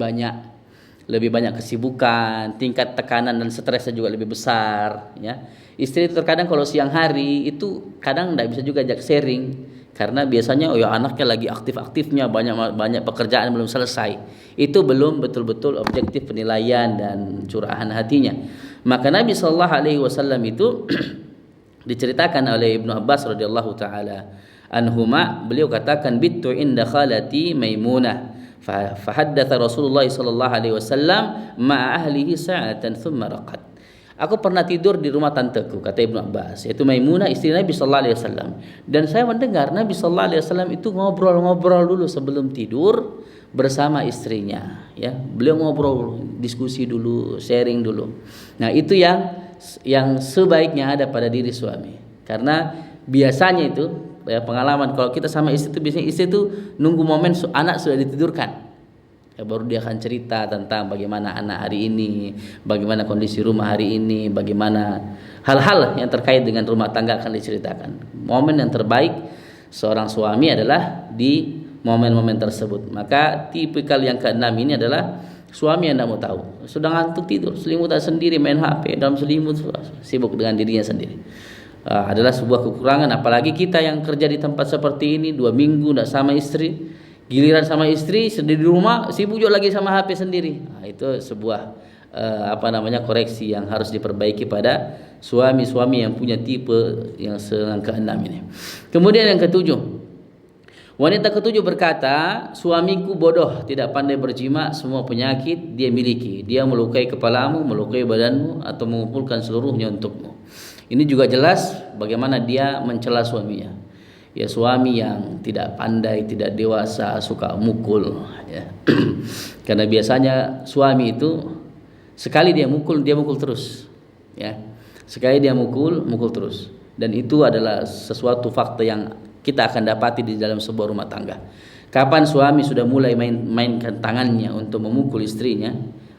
banyak kesibukan, tingkat tekanan dan stresnya juga lebih besar, ya. Istri itu terkadang kalau siang hari itu kadang tidak bisa juga ajak sharing karena biasanya anaknya lagi aktif-aktifnya, banyak pekerjaan belum selesai. Itu belum betul-betul objektif penilaian dan curahan hatinya. Maka Nabi sallallahu alaihi wasallam itu diceritakan oleh Ibnu Abbas radhiyallahu taala anhuma, beliau katakan bittu inda khalati Maimunah fa haddatsa Rasulullah sallallahu alaihi wasallam ma ahlihi sa'atan thumma raqad. Aku pernah tidur di rumah tanteku, kata Ibnu Abbas, yaitu Maimunah istri Nabi sallallahu alaihi wasallam, dan saya mendengar Nabi sallallahu alaihi wasallam itu ngobrol-ngobrol dulu sebelum tidur bersama istrinya, ya. Beliau ngobrol, diskusi dulu, sharing dulu. Nah, itu yang sebaiknya ada pada diri suami. Karena biasanya itu, ya, pengalaman kalau kita sama istri itu biasanya istri itu nunggu momen anak sudah ditidurkan. Ya, baru dia akan cerita tentang bagaimana anak hari ini, bagaimana kondisi rumah hari ini, bagaimana hal-hal yang terkait dengan rumah tangga akan diceritakan. Momen yang terbaik seorang suami adalah di momen-momen tersebut. Maka tipikal yang keenam ini adalah suami yang tidak mau tahu, sudah ngantuk tidur, selimutan sendiri, main HP dalam selimut, sibuk dengan dirinya sendiri. Adalah sebuah kekurangan, apalagi kita yang kerja di tempat seperti ini 2 minggu tidak sama istri. Giliran sama istri sendiri di rumah sibuk juga lagi sama HP sendiri. Nah, itu sebuah koreksi yang harus diperbaiki pada suami-suami yang punya tipe yang keenam ini. Kemudian yang ketujuh, wanita ketujuh berkata, suamiku bodoh, tidak pandai berjima, semua penyakit dia miliki. Dia melukai kepalamu, melukai badanmu, atau mengumpulkan seluruhnya untukmu. Ini juga jelas bagaimana dia mencela suaminya. Ya, suami yang tidak pandai, tidak dewasa, suka mukul, ya. Karena biasanya suami itu sekali dia mukul terus, ya. Sekali dia mukul terus. Dan itu adalah sesuatu fakta yang kita akan dapati di dalam sebuah rumah tangga. Kapan suami sudah mulai mainkan tangannya untuk memukul istrinya,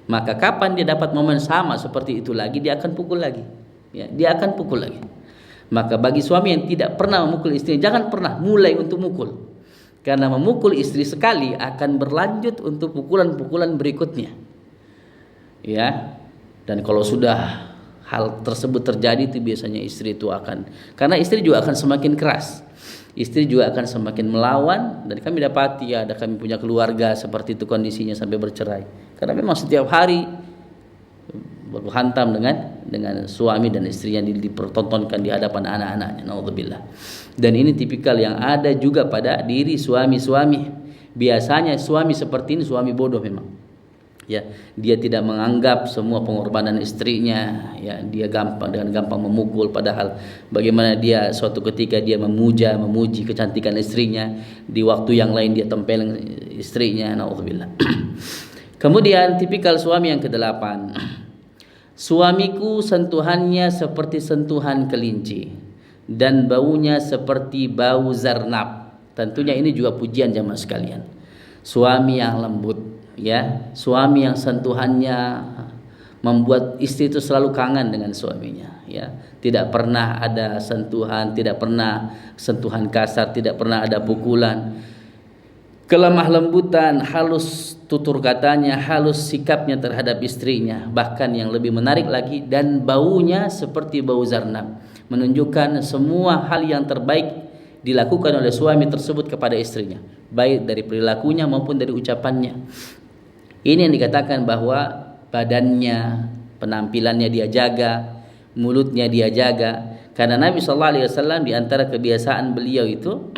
maka kapan dia dapat momen sama seperti itu lagi, dia akan pukul lagi. Ya, dia akan pukul lagi. Maka bagi suami yang tidak pernah memukul istri, jangan pernah mulai untuk mukul. Karena memukul istri sekali akan berlanjut untuk pukulan-pukulan berikutnya. Ya. Dan kalau sudah hal tersebut terjadi, itu biasanya istri itu akan, karena istri juga akan semakin keras. Istri juga akan semakin melawan, dan kami dapati ada kami punya keluarga seperti itu kondisinya sampai bercerai. Karena memang setiap hari baku hantam dengan suami dan istrinya dipertontonkan di hadapan anak-anaknya. Naudzubillah. Dan ini tipikal yang ada juga pada diri suami-suami. Biasanya suami seperti ini suami bodoh memang. Ya, dia tidak menganggap semua pengorbanan istrinya. Ya, dia dengan gampang memukul, padahal bagaimana dia suatu ketika dia memuji kecantikan istrinya, di waktu yang lain dia tempeleng istrinya. Naudzubillah. Kemudian tipikal suami yang kedelapan. Suamiku sentuhannya seperti sentuhan kelinci dan baunya seperti bau zarnab. Tentunya ini juga pujian jamaah sekalian. Suami yang lembut, ya, suami yang sentuhannya membuat istri itu selalu kangen dengan suaminya, ya. Tidak pernah ada sentuhan, tidak pernah sentuhan kasar, tidak pernah ada pukulan. Kelemah lembutan, halus tutur katanya, halus sikapnya terhadap istrinya. Bahkan yang lebih menarik lagi, dan baunya seperti bau zarnab, menunjukkan semua hal yang terbaik dilakukan oleh suami tersebut kepada istrinya, baik dari perilakunya maupun dari ucapannya. Ini yang dikatakan bahwa badannya, penampilannya dia jaga, mulutnya dia jaga. Karena Nabi SAW di antara kebiasaan beliau itu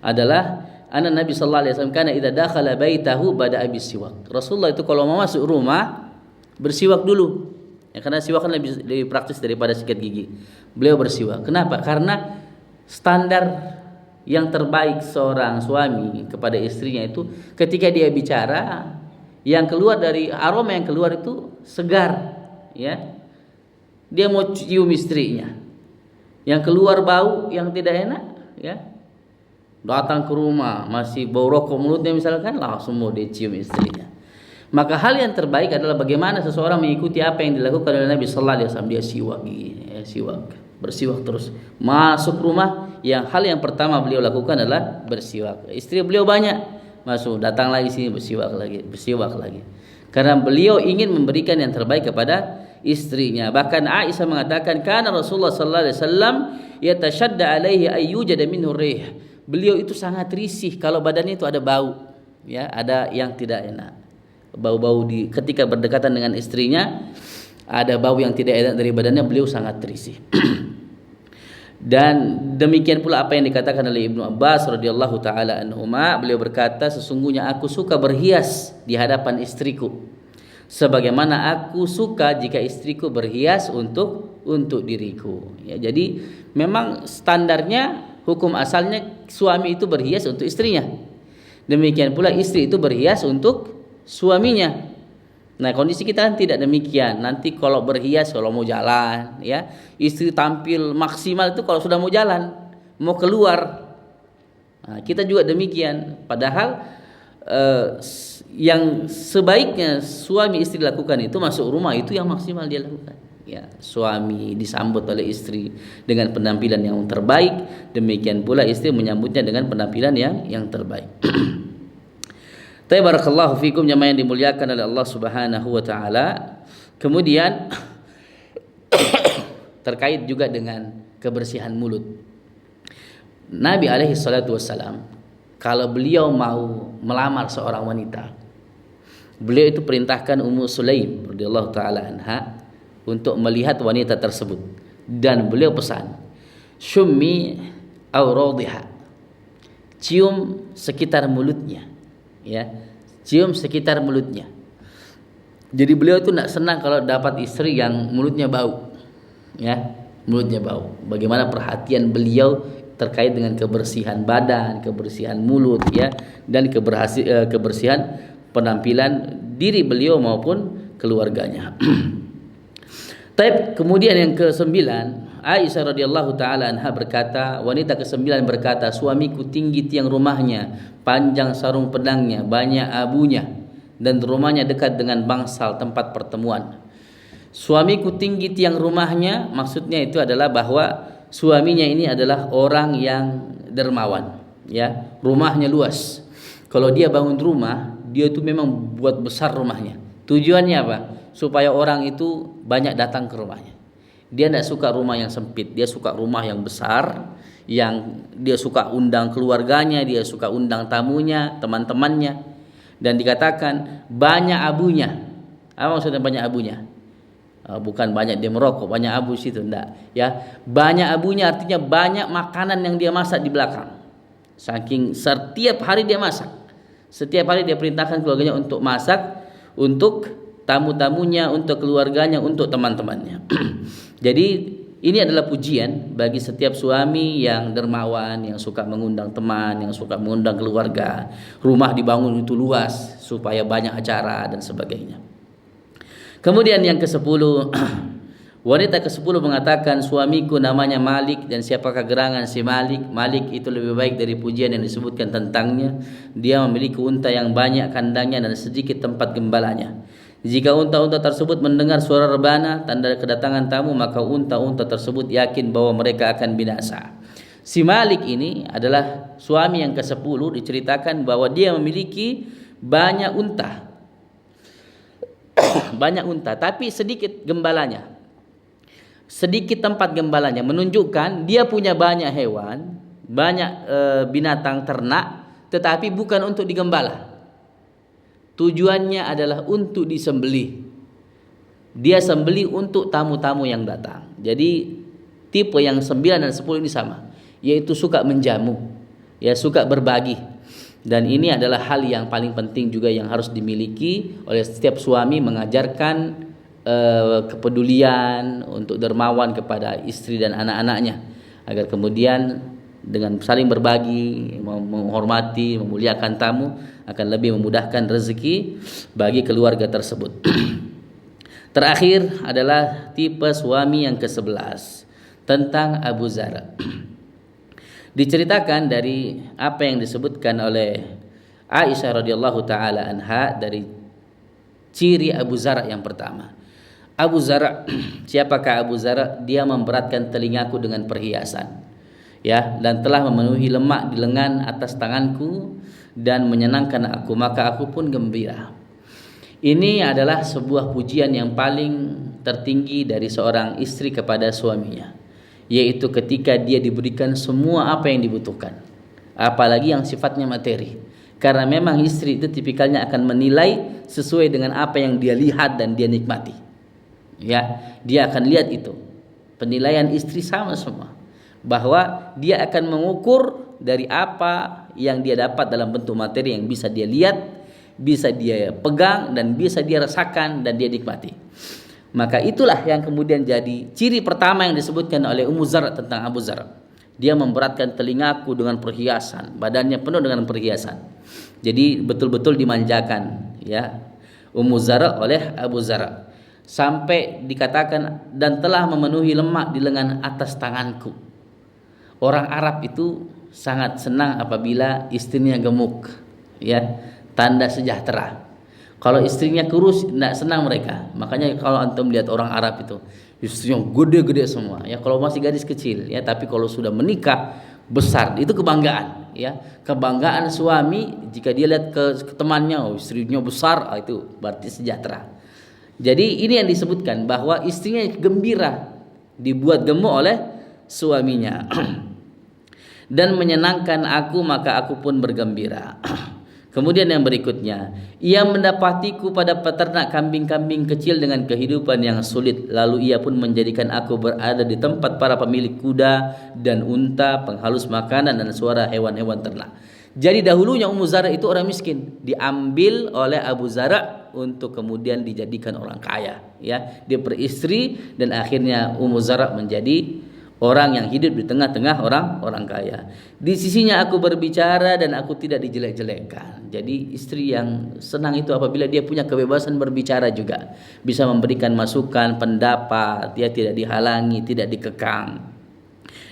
adalah Nabi sallallahu alaihi wasallam kana idza dakhala baitahu bada'a bisiwak. Rasulullah itu kalau mau masuk rumah bersiwak dulu. Ya, karena siwak kan lebih praktis daripada sikat gigi. Beliau bersiwak. Kenapa? Karena standar yang terbaik seorang suami kepada istrinya itu ketika dia bicara, yang keluar dari aroma yang keluar itu segar, ya. Dia mau cium istrinya. Yang keluar bau yang tidak enak, ya. Datang ke rumah masih bau rokok mulutnya misalkan, langsung mau dicium istrinya. Maka hal yang terbaik adalah bagaimana seseorang mengikuti apa yang dilakukan oleh Nabi sallallahu alaihi wasallam. Dia siwak gini, siwak, bersiwak terus. Masuk rumah, hal yang pertama beliau lakukan adalah bersiwak. Istri beliau banyak, masuk datang lagi sini bersiwak lagi. Karena beliau ingin memberikan yang terbaik kepada istrinya. Bahkan Aisyah mengatakan, "Kana Rasulullah sallallahu alaihi wasallam yatashadda alaihi ayyujada minhu rih." Beliau itu sangat risih kalau badannya itu ada bau, ya, ada yang tidak enak. Bau-bau ketika berdekatan dengan istrinya, ada bau yang tidak enak dari badannya, beliau sangat risih. Dan demikian pula apa yang dikatakan oleh Ibnu Abbas radhiyallahu taala anhuma, beliau berkata, sesungguhnya aku suka berhias di hadapan istriku, sebagaimana aku suka jika istriku berhias untuk diriku. Ya, jadi memang standarnya, hukum asalnya suami itu berhias untuk istrinya. Demikian pula istri itu berhias untuk suaminya. Nah, kondisi kita kan tidak demikian. Nanti kalau berhias kalau mau jalan, ya, istri tampil maksimal itu kalau sudah mau jalan, mau keluar. Nah, kita juga demikian. Padahal yang sebaiknya suami istri lakukan itu masuk rumah itu yang maksimal dia lakukan. Ya, suami disambut oleh istri dengan penampilan yang terbaik, demikian pula istri menyambutnya dengan penampilan yang terbaik. Barakallahu fikum jamaah yang dimuliakan oleh Allah Subhanahu wa taala. Kemudian terkait juga dengan kebersihan mulut. Nabi alaihi salatu wassalam kalau beliau mau melamar seorang wanita, beliau itu perintahkan Ummu Sulaim radhiyallahu taala anha untuk melihat wanita tersebut, dan beliau pesan, "Syummi aw radhiha." Cium sekitar mulutnya, ya. Cium sekitar mulutnya. Jadi beliau itu tidak senang kalau dapat istri yang mulutnya bau, ya. mulutnya bau. Bagaimana perhatian beliau terkait dengan kebersihan badan, kebersihan mulut ya, dan kebersihan penampilan diri beliau maupun keluarganya. Taib, kemudian yang ke-9, Aisyah radhiyallahu taala anha berkata, wanita ke-9 berkata, suamiku tinggi tiang rumahnya, panjang sarung pedangnya, banyak abunya, dan rumahnya dekat dengan bangsal tempat pertemuan. Suamiku tinggi tiang rumahnya, maksudnya itu adalah bahwa suaminya ini adalah orang yang dermawan, ya, rumahnya luas. Kalau dia bangun rumah, dia itu memang buat besar rumahnya. Tujuannya apa? Supaya orang itu banyak datang ke rumahnya. Dia tidak suka rumah yang sempit, dia suka rumah yang besar, yang dia suka undang keluarganya, dia suka undang tamunya, teman-temannya. Dan dikatakan banyak abunya. Apa maksudnya banyak abunya? Bukan banyak dia merokok, banyak abu situ, enggak, ya. Banyak abunya artinya banyak makanan yang dia masak di belakang. Saking setiap hari dia masak. Setiap hari dia perintahkan keluarganya untuk masak, untuk tamu-tamunya, untuk keluarganya, untuk teman-temannya. Jadi ini adalah pujian bagi setiap suami yang dermawan, yang suka mengundang teman, yang suka mengundang keluarga. Rumah dibangun itu luas supaya banyak acara dan sebagainya. Kemudian yang ke-10, wanita ke-10 mengatakan, suamiku namanya Malik, dan siapakah gerangan si Malik? Malik itu lebih baik dari pujian yang disebutkan tentangnya. Dia memiliki unta yang banyak kandangnya dan sedikit tempat gembalanya. Jika unta-unta tersebut mendengar suara rebana, tanda kedatangan tamu, maka unta-unta tersebut yakin bahwa mereka akan binasa. Si Malik ini adalah suami yang ke-10, diceritakan bahwa dia memiliki banyak unta. Banyak unta, tapi sedikit gembalanya. Sedikit tempat gembalanya, menunjukkan dia punya banyak hewan, banyak binatang ternak, tetapi bukan untuk digembala. Tujuannya adalah untuk disembelih. Dia sembelih untuk tamu-tamu yang datang. Jadi tipe yang 9 dan 10 ini sama, yaitu suka menjamu, ya, suka berbagi. Dan ini adalah hal yang paling penting juga yang harus dimiliki oleh setiap suami, mengajarkan kepedulian untuk dermawan kepada istri dan anak-anaknya, agar kemudian dengan saling berbagi, menghormati, memuliakan tamu, akan lebih memudahkan rezeki bagi keluarga tersebut. Terakhir adalah tipe suami yang ke-11, tentang Abu Zar. Diceritakan dari apa yang disebutkan oleh Aisyah radhiyallahu taala anha dari ciri Abu Zar yang pertama. Abu Zar, siapakah Abu Zar? Dia memberatkan telingaku dengan perhiasan, ya, dan telah memenuhi lemak di lengan atas tanganku dan menyenangkan aku, maka aku pun gembira. Ini adalah sebuah pujian yang paling tertinggi dari seorang istri kepada suaminya, yaitu ketika dia diberikan semua apa yang dibutuhkan, apalagi yang sifatnya materi. Karena memang istri itu tipikalnya akan menilai sesuai dengan apa yang dia lihat dan dia nikmati. Ya, dia akan lihat itu. Penilaian istri sama semua, bahwa dia akan mengukur dari apa yang dia dapat dalam bentuk materi yang bisa dia lihat, bisa dia pegang, dan bisa dia rasakan dan dia nikmati. Maka itulah yang kemudian jadi ciri pertama yang disebutkan oleh Ummu Zar tentang Abu Zar. Dia memberatkan telingaku dengan perhiasan, badannya penuh dengan perhiasan. Jadi betul-betul dimanjakan, ya, Ummu Zar oleh Abu Zar, sampai dikatakan dan telah memenuhi lemak di lengan atas tanganku. Orang Arab itu sangat senang apabila istrinya gemuk, ya, tanda sejahtera. Kalau istrinya kurus tidak senang mereka. Makanya kalau antum lihat orang Arab itu istrinya gede-gede semua, ya, kalau masih gadis kecil, ya, tapi kalau sudah menikah besar, itu kebanggaan, ya, kebanggaan suami jika dia lihat ke temannya, oh, istrinya besar, itu berarti sejahtera. Jadi ini yang disebutkan bahwa istrinya gembira dibuat gemuk oleh suaminya. Dan menyenangkan aku, maka aku pun bergembira. Kemudian yang berikutnya, ia mendapatiku pada peternak kambing-kambing kecil dengan kehidupan yang sulit. Lalu ia pun menjadikan aku berada di tempat para pemilik kuda dan unta, penghalus makanan dan suara hewan-hewan ternak. Jadi dahulunya Ummu Zara itu orang miskin, diambil oleh Abu Zara untuk kemudian dijadikan orang kaya, ya. Dia beristri dan akhirnya Ummu Zara menjadi orang yang hidup di tengah-tengah orang kaya. Di sisinya aku berbicara dan aku tidak dijelek-jelekkan. Jadi istri yang senang itu apabila dia punya kebebasan berbicara juga, bisa memberikan masukan, pendapat, dia tidak dihalangi, tidak dikekang.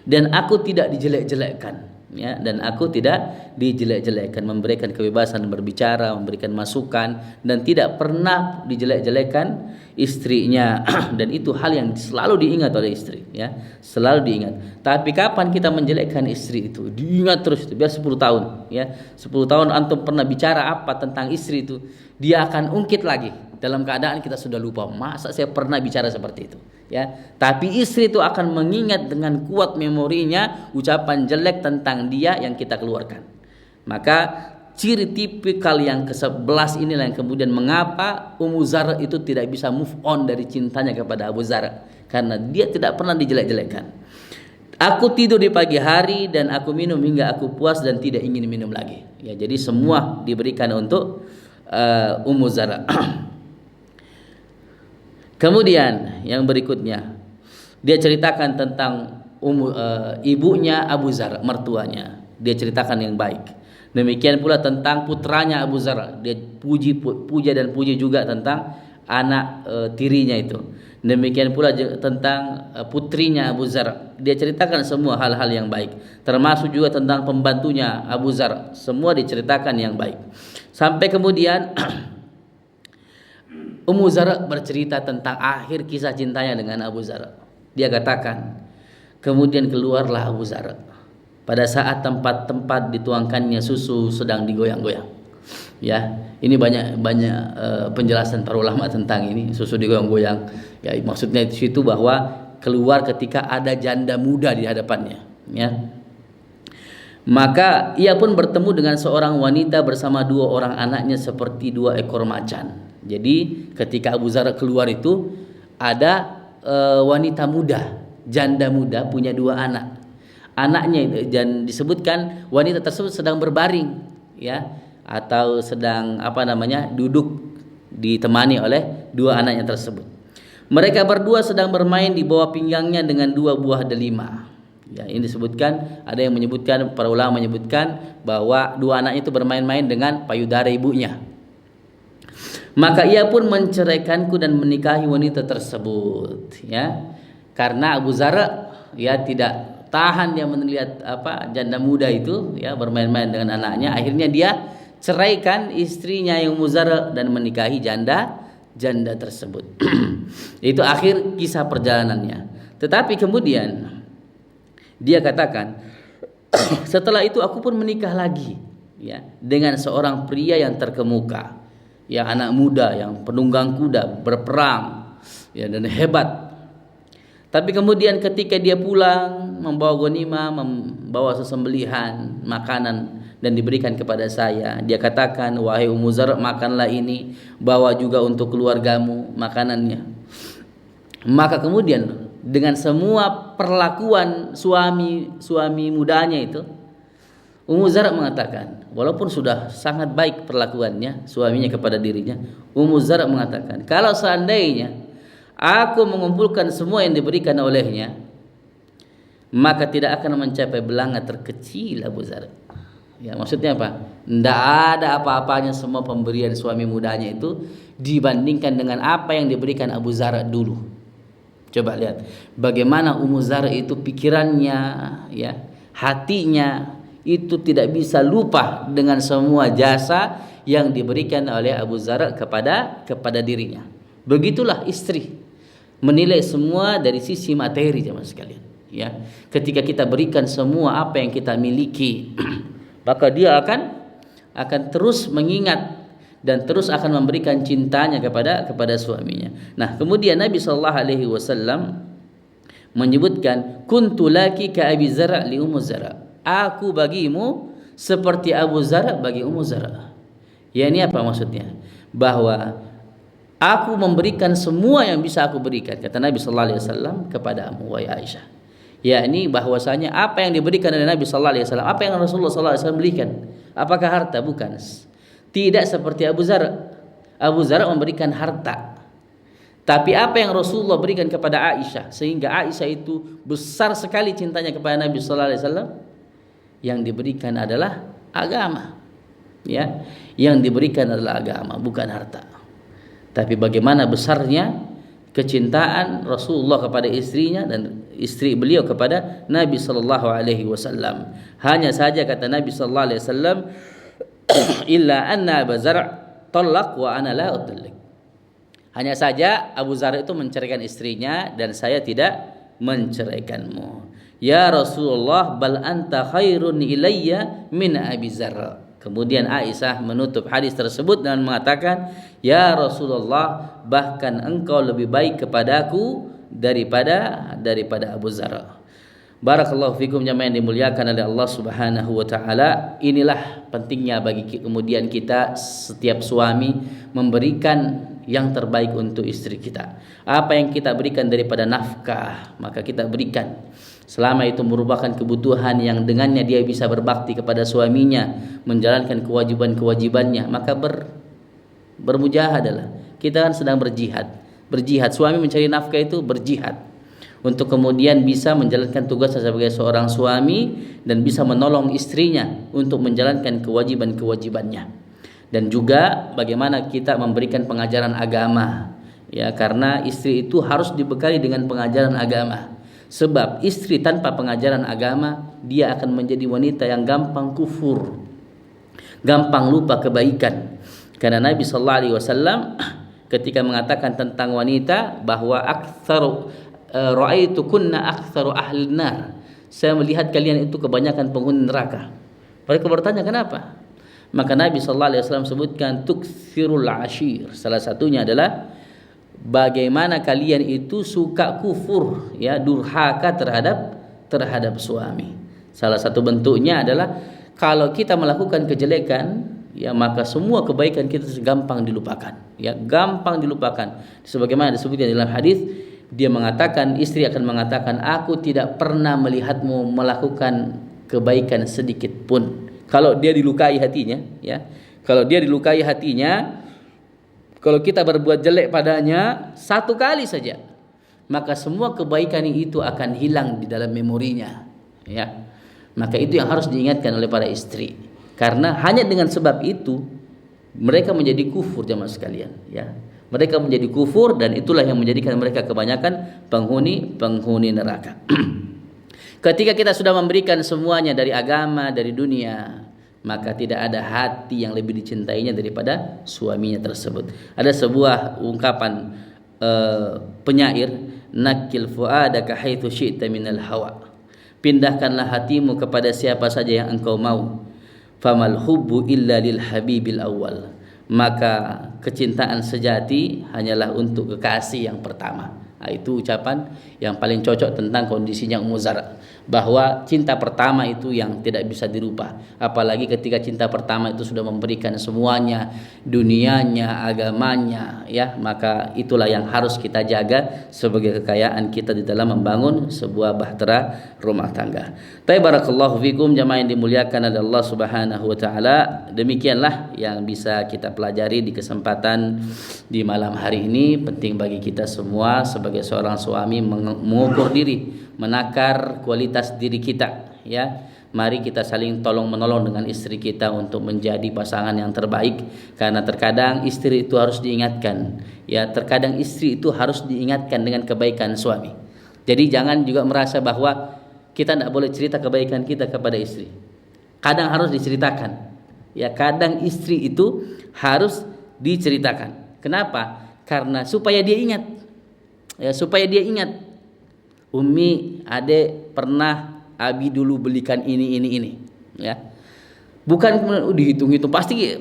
Dan aku tidak dijelek-jelekkan, ya, dan aku tidak dijelek-jelekkan, memberikan kebebasan berbicara, memberikan masukan, dan tidak pernah dijelek-jelekkan istrinya. Dan itu hal yang selalu diingat oleh istri, ya, selalu diingat. Tapi kapan kita menjelekkan istri itu? Diingat terus itu, biar 10 tahun, ya. 10 tahun antum pernah bicara apa tentang istri itu, dia akan ungkit lagi dalam keadaan kita sudah lupa, masa saya pernah bicara seperti itu, ya. Tapi istri itu akan mengingat dengan kuat memorinya ucapan jelek tentang dia yang kita keluarkan. Maka ciri tipikal yang ke-11 inilah yang kemudian mengapa Ummu Zara itu tidak bisa move on dari cintanya kepada Abu Zara, karena dia tidak pernah dijelek-jelekkan. Aku tidur di pagi hari dan aku minum hingga aku puas dan tidak ingin minum lagi, ya. Jadi semua diberikan untuk Ummu Zara. Kemudian yang berikutnya, dia ceritakan tentang ibunya Abu Zar, mertuanya. Dia ceritakan yang baik. Demikian pula tentang putranya Abu Zar. Dia puja dan puji juga tentang anak tirinya itu. Demikian pula tentang putrinya Abu Zar. Dia ceritakan semua hal-hal yang baik. Termasuk juga tentang pembantunya Abu Zar. Semua diceritakan yang baik. Sampai kemudian Ummu Zara bercerita tentang akhir kisah cintanya dengan Abu Zara. Dia katakan, kemudian keluarlah Abu Zara pada saat tempat-tempat dituangkannya susu sedang digoyang-goyang. Ya, ini banyak penjelasan para ulama tentang ini, susu digoyang-goyang. Ya, maksudnya di situ bahwa keluar ketika ada janda muda di hadapannya, ya. Maka ia pun bertemu dengan seorang wanita bersama 2 orang anaknya seperti 2 ekor macan. Jadi ketika Abu Zar keluar itu ada wanita muda, janda muda punya 2 anak. Anaknya dan disebutkan wanita tersebut sedang berbaring, ya, atau sedang duduk ditemani oleh 2 anaknya tersebut. Mereka berdua sedang bermain di bawah pinggangnya dengan 2 buah delima. Ya, ini disebutkan, ada yang menyebutkan, para ulama menyebutkan bahwa 2 anaknya itu bermain-main dengan payudara ibunya. Maka ia pun menceraikanku dan menikahi wanita tersebut, ya. Karena Abu Zara, ya, tidak tahan dia melihat janda muda itu, ya, bermain-main dengan anaknya. Akhirnya dia ceraikan istrinya yang Ummu Zara dan menikahi janda tersebut. Itu akhir kisah perjalanannya. Tetapi kemudian dia katakan, setelah itu aku pun menikah lagi, ya, dengan seorang pria yang terkemuka, yang anak muda, yang penunggang kuda, berperang, ya, dan hebat. Tapi kemudian ketika dia pulang membawa ghanimah, membawa sesembelihan, makanan, dan diberikan kepada saya, dia katakan, wahai Ummu Zar, makanlah ini, bawa juga untuk keluargamu makanannya. Maka kemudian dengan semua perlakuan suami mudanya itu, Ummu Zar mengatakan, walaupun sudah sangat baik perlakuannya suaminya kepada dirinya, Ummu Zar mengatakan, kalau seandainya aku mengumpulkan semua yang diberikan olehnya, maka tidak akan mencapai belanga terkecil Abu Zar. Ya, maksudnya apa? Tidak ada apa-apanya semua pemberian suami mudanya itu dibandingkan dengan apa yang diberikan Abu Zar dulu. Coba lihat bagaimana Ummu Zar itu pikirannya, ya, hatinya itu tidak bisa lupa dengan semua jasa yang diberikan oleh Abu Zar kepada dirinya. Begitulah istri menilai semua dari sisi materi, jemaah sekalian, ya. Ketika kita berikan semua apa yang kita miliki, maka dia akan terus mengingat dan terus akan memberikan cintanya kepada suaminya. Nah, kemudian Nabi sallallahu alaihi wasallam menyebutkan, kuntu laki ka Abi Zar' li Ummu Zar'. Aku bagimu seperti Abu Zar' bagi Ummu Zar'. Ya, ini apa maksudnya? Bahwa aku memberikan semua yang bisa aku berikan, kata Nabi sallallahu alaihi wasallam, kepadamu wahai Aisyah. yakni bahwasanya apa yang diberikan oleh Nabi sallallahu alaihi wasallam, apa yang Rasulullah sallallahu alaihi wasallam berikan, apakah harta? Bukan. Tidak seperti Abu Zar. Abu Zar memberikan harta. Tapi apa yang Rasulullah berikan kepada Aisyah sehingga Aisyah itu besar sekali cintanya kepada Nabi sallallahu alaihi wasallam, yang diberikan adalah agama. Ya, yang diberikan adalah agama, bukan harta. Tapi bagaimana besarnya kecintaan Rasulullah kepada istrinya dan istri beliau kepada Nabi sallallahu alaihi wasallam. Hanya saja kata Nabi sallallahu alaihi wasallam, illa anna Abu Zar' talaq wa ana la utalliq. Hanya saja Abu Zar itu menceraikan istrinya dan saya tidak menceraikanmu. Ya Rasulullah, bal anta khairun ilayya min Abi Zar. Kemudian Aisyah menutup hadis tersebut dengan mengatakan, ya Rasulullah, bahkan engkau lebih baik kepadaku daripada Abu Zar. Barakallahu fikum jamaah yang dimuliakan oleh Allah Subhanahu wa taala. Inilah pentingnya bagi kemudian kita setiap suami memberikan yang terbaik untuk istri kita. Apa yang kita berikan daripada nafkah, maka kita berikan. Selama itu merupakan kebutuhan yang dengannya dia bisa berbakti kepada suaminya, menjalankan kewajiban-kewajibannya, maka bermujahadalah. Kita kan sedang berjihad. Suami mencari nafkah itu berjihad untuk kemudian bisa menjalankan tugasnya sebagai seorang suami dan bisa menolong istrinya untuk menjalankan kewajiban-kewajibannya. Dan juga bagaimana kita memberikan pengajaran agama, ya, karena istri itu harus dibekali dengan pengajaran agama. Sebab istri tanpa pengajaran agama, dia akan menjadi wanita yang gampang kufur, gampang lupa kebaikan. Karena Nabi sallallahu alaihi wasallam ketika mengatakan tentang wanita bahwa ra'aitukunna aktsaru ahli nar, saya melihat kalian itu kebanyakan penghuni neraka. Mereka bertanya kenapa? Maka Nabi sallallahu alaihi wasallam sebutkan tuktsirul ashir. Salah satunya adalah bagaimana kalian itu suka kufur, ya, durhaka terhadap suami. Salah satu bentuknya adalah kalau kita melakukan kejelekan, ya, maka semua kebaikan kita gampang dilupakan, ya, gampang dilupakan. Sebagaimana disebutkan dalam hadis, dia mengatakan, istri akan mengatakan, aku tidak pernah melihatmu melakukan kebaikan sedikit pun. Kalau dia dilukai hatinya, ya, kalau dia dilukai hatinya, kalau kita berbuat jelek padanya satu kali saja, maka semua kebaikan itu akan hilang di dalam memorinya, ya. Maka itu yang harus diingatkan oleh para istri, karena hanya dengan sebab itu mereka menjadi kufur jamaah sekalian, ya. Mereka menjadi kufur dan itulah yang menjadikan mereka kebanyakan penghuni neraka. Ketika kita sudah memberikan semuanya dari agama, dari dunia, maka tidak ada hati yang lebih dicintainya daripada suaminya tersebut. Ada sebuah ungkapan penyair, nakil fuadaka haitsu syi'ta minal hawa. Pindahkanlah hatimu kepada siapa saja yang engkau mau. Famal hubbu illa lil habibil awwal. Maka kecintaan sejati hanyalah untuk kekasih yang pertama. Nah, itu ucapan yang paling cocok tentang kondisinya Ummu Zar, bahwa cinta pertama itu yang tidak bisa dirubah. Apalagi ketika cinta pertama itu sudah memberikan semuanya, dunianya, agamanya, ya, maka itulah yang harus kita jaga sebagai kekayaan kita di dalam membangun sebuah bahtera rumah tangga. Barakallahu fikum jamaah yang dimuliakan oleh Allah Subhanahu wa taala. Demikianlah yang bisa kita pelajari di kesempatan di malam hari ini. Penting bagi kita semua sebagai seorang suami mengukur diri, menakar kualitas diri kita, ya. Mari kita saling tolong menolong dengan istri kita untuk menjadi pasangan yang terbaik, karena terkadang istri itu harus diingatkan, ya, terkadang istri itu harus diingatkan dengan kebaikan suami. Jadi jangan juga merasa bahwa kita tidak boleh cerita kebaikan kita kepada istri. Kadang harus diceritakan, ya, kadang istri itu harus diceritakan. Kenapa? Karena supaya dia ingat, ya, supaya dia ingat, Umi, Ade pernah Abi dulu belikan ini, ya. Bukan kemudian dihitung-hitung,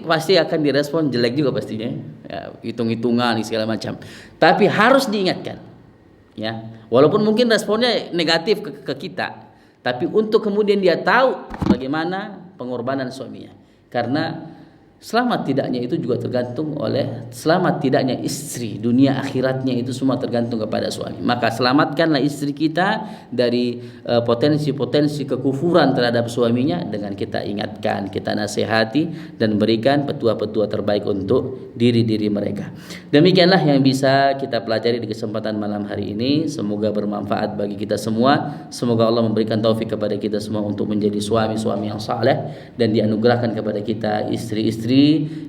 pasti akan direspon jelek juga pastinya, ya, hitung-hitungan segala macam. Tapi harus diingatkan, ya. Walaupun mungkin responnya negatif ke kita, tapi untuk kemudian dia tahu bagaimana pengorbanan suaminya. Karena Selamat tidaknya itu juga tergantung oleh selamat tidaknya istri, dunia akhiratnya itu semua tergantung kepada suami. Maka selamatkanlah istri kita dari potensi-potensi kekufuran terhadap suaminya dengan kita ingatkan, kita nasihati dan berikan petua-petua terbaik untuk diri-diri mereka. Demikianlah yang bisa kita pelajari di kesempatan malam hari ini. Semoga bermanfaat bagi kita semua. Semoga Allah memberikan taufik kepada kita semua untuk menjadi suami-suami yang saleh dan dianugerahkan kepada kita istri-istri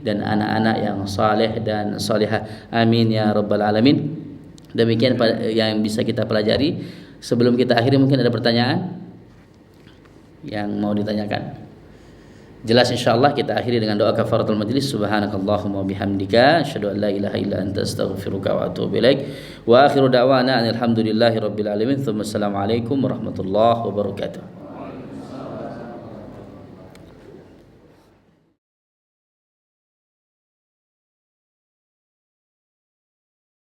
dan anak-anak yang saleh dan salihah. Amin ya rabbal alamin. Demikian yang bisa kita pelajari. Sebelum kita akhiri, mungkin ada pertanyaan yang mau ditanyakan. Jelas insyaallah kita akhiri dengan doa kafaratul majlis. Subhanakallahumma bihamdika asyhadu an la ilaha illa anta astaghfiruka wa atubu ilaik. Wa akhiru da'wana alhamdulillahi rabbil alamin. Assalamualaikum warahmatullahi wabarakatuh.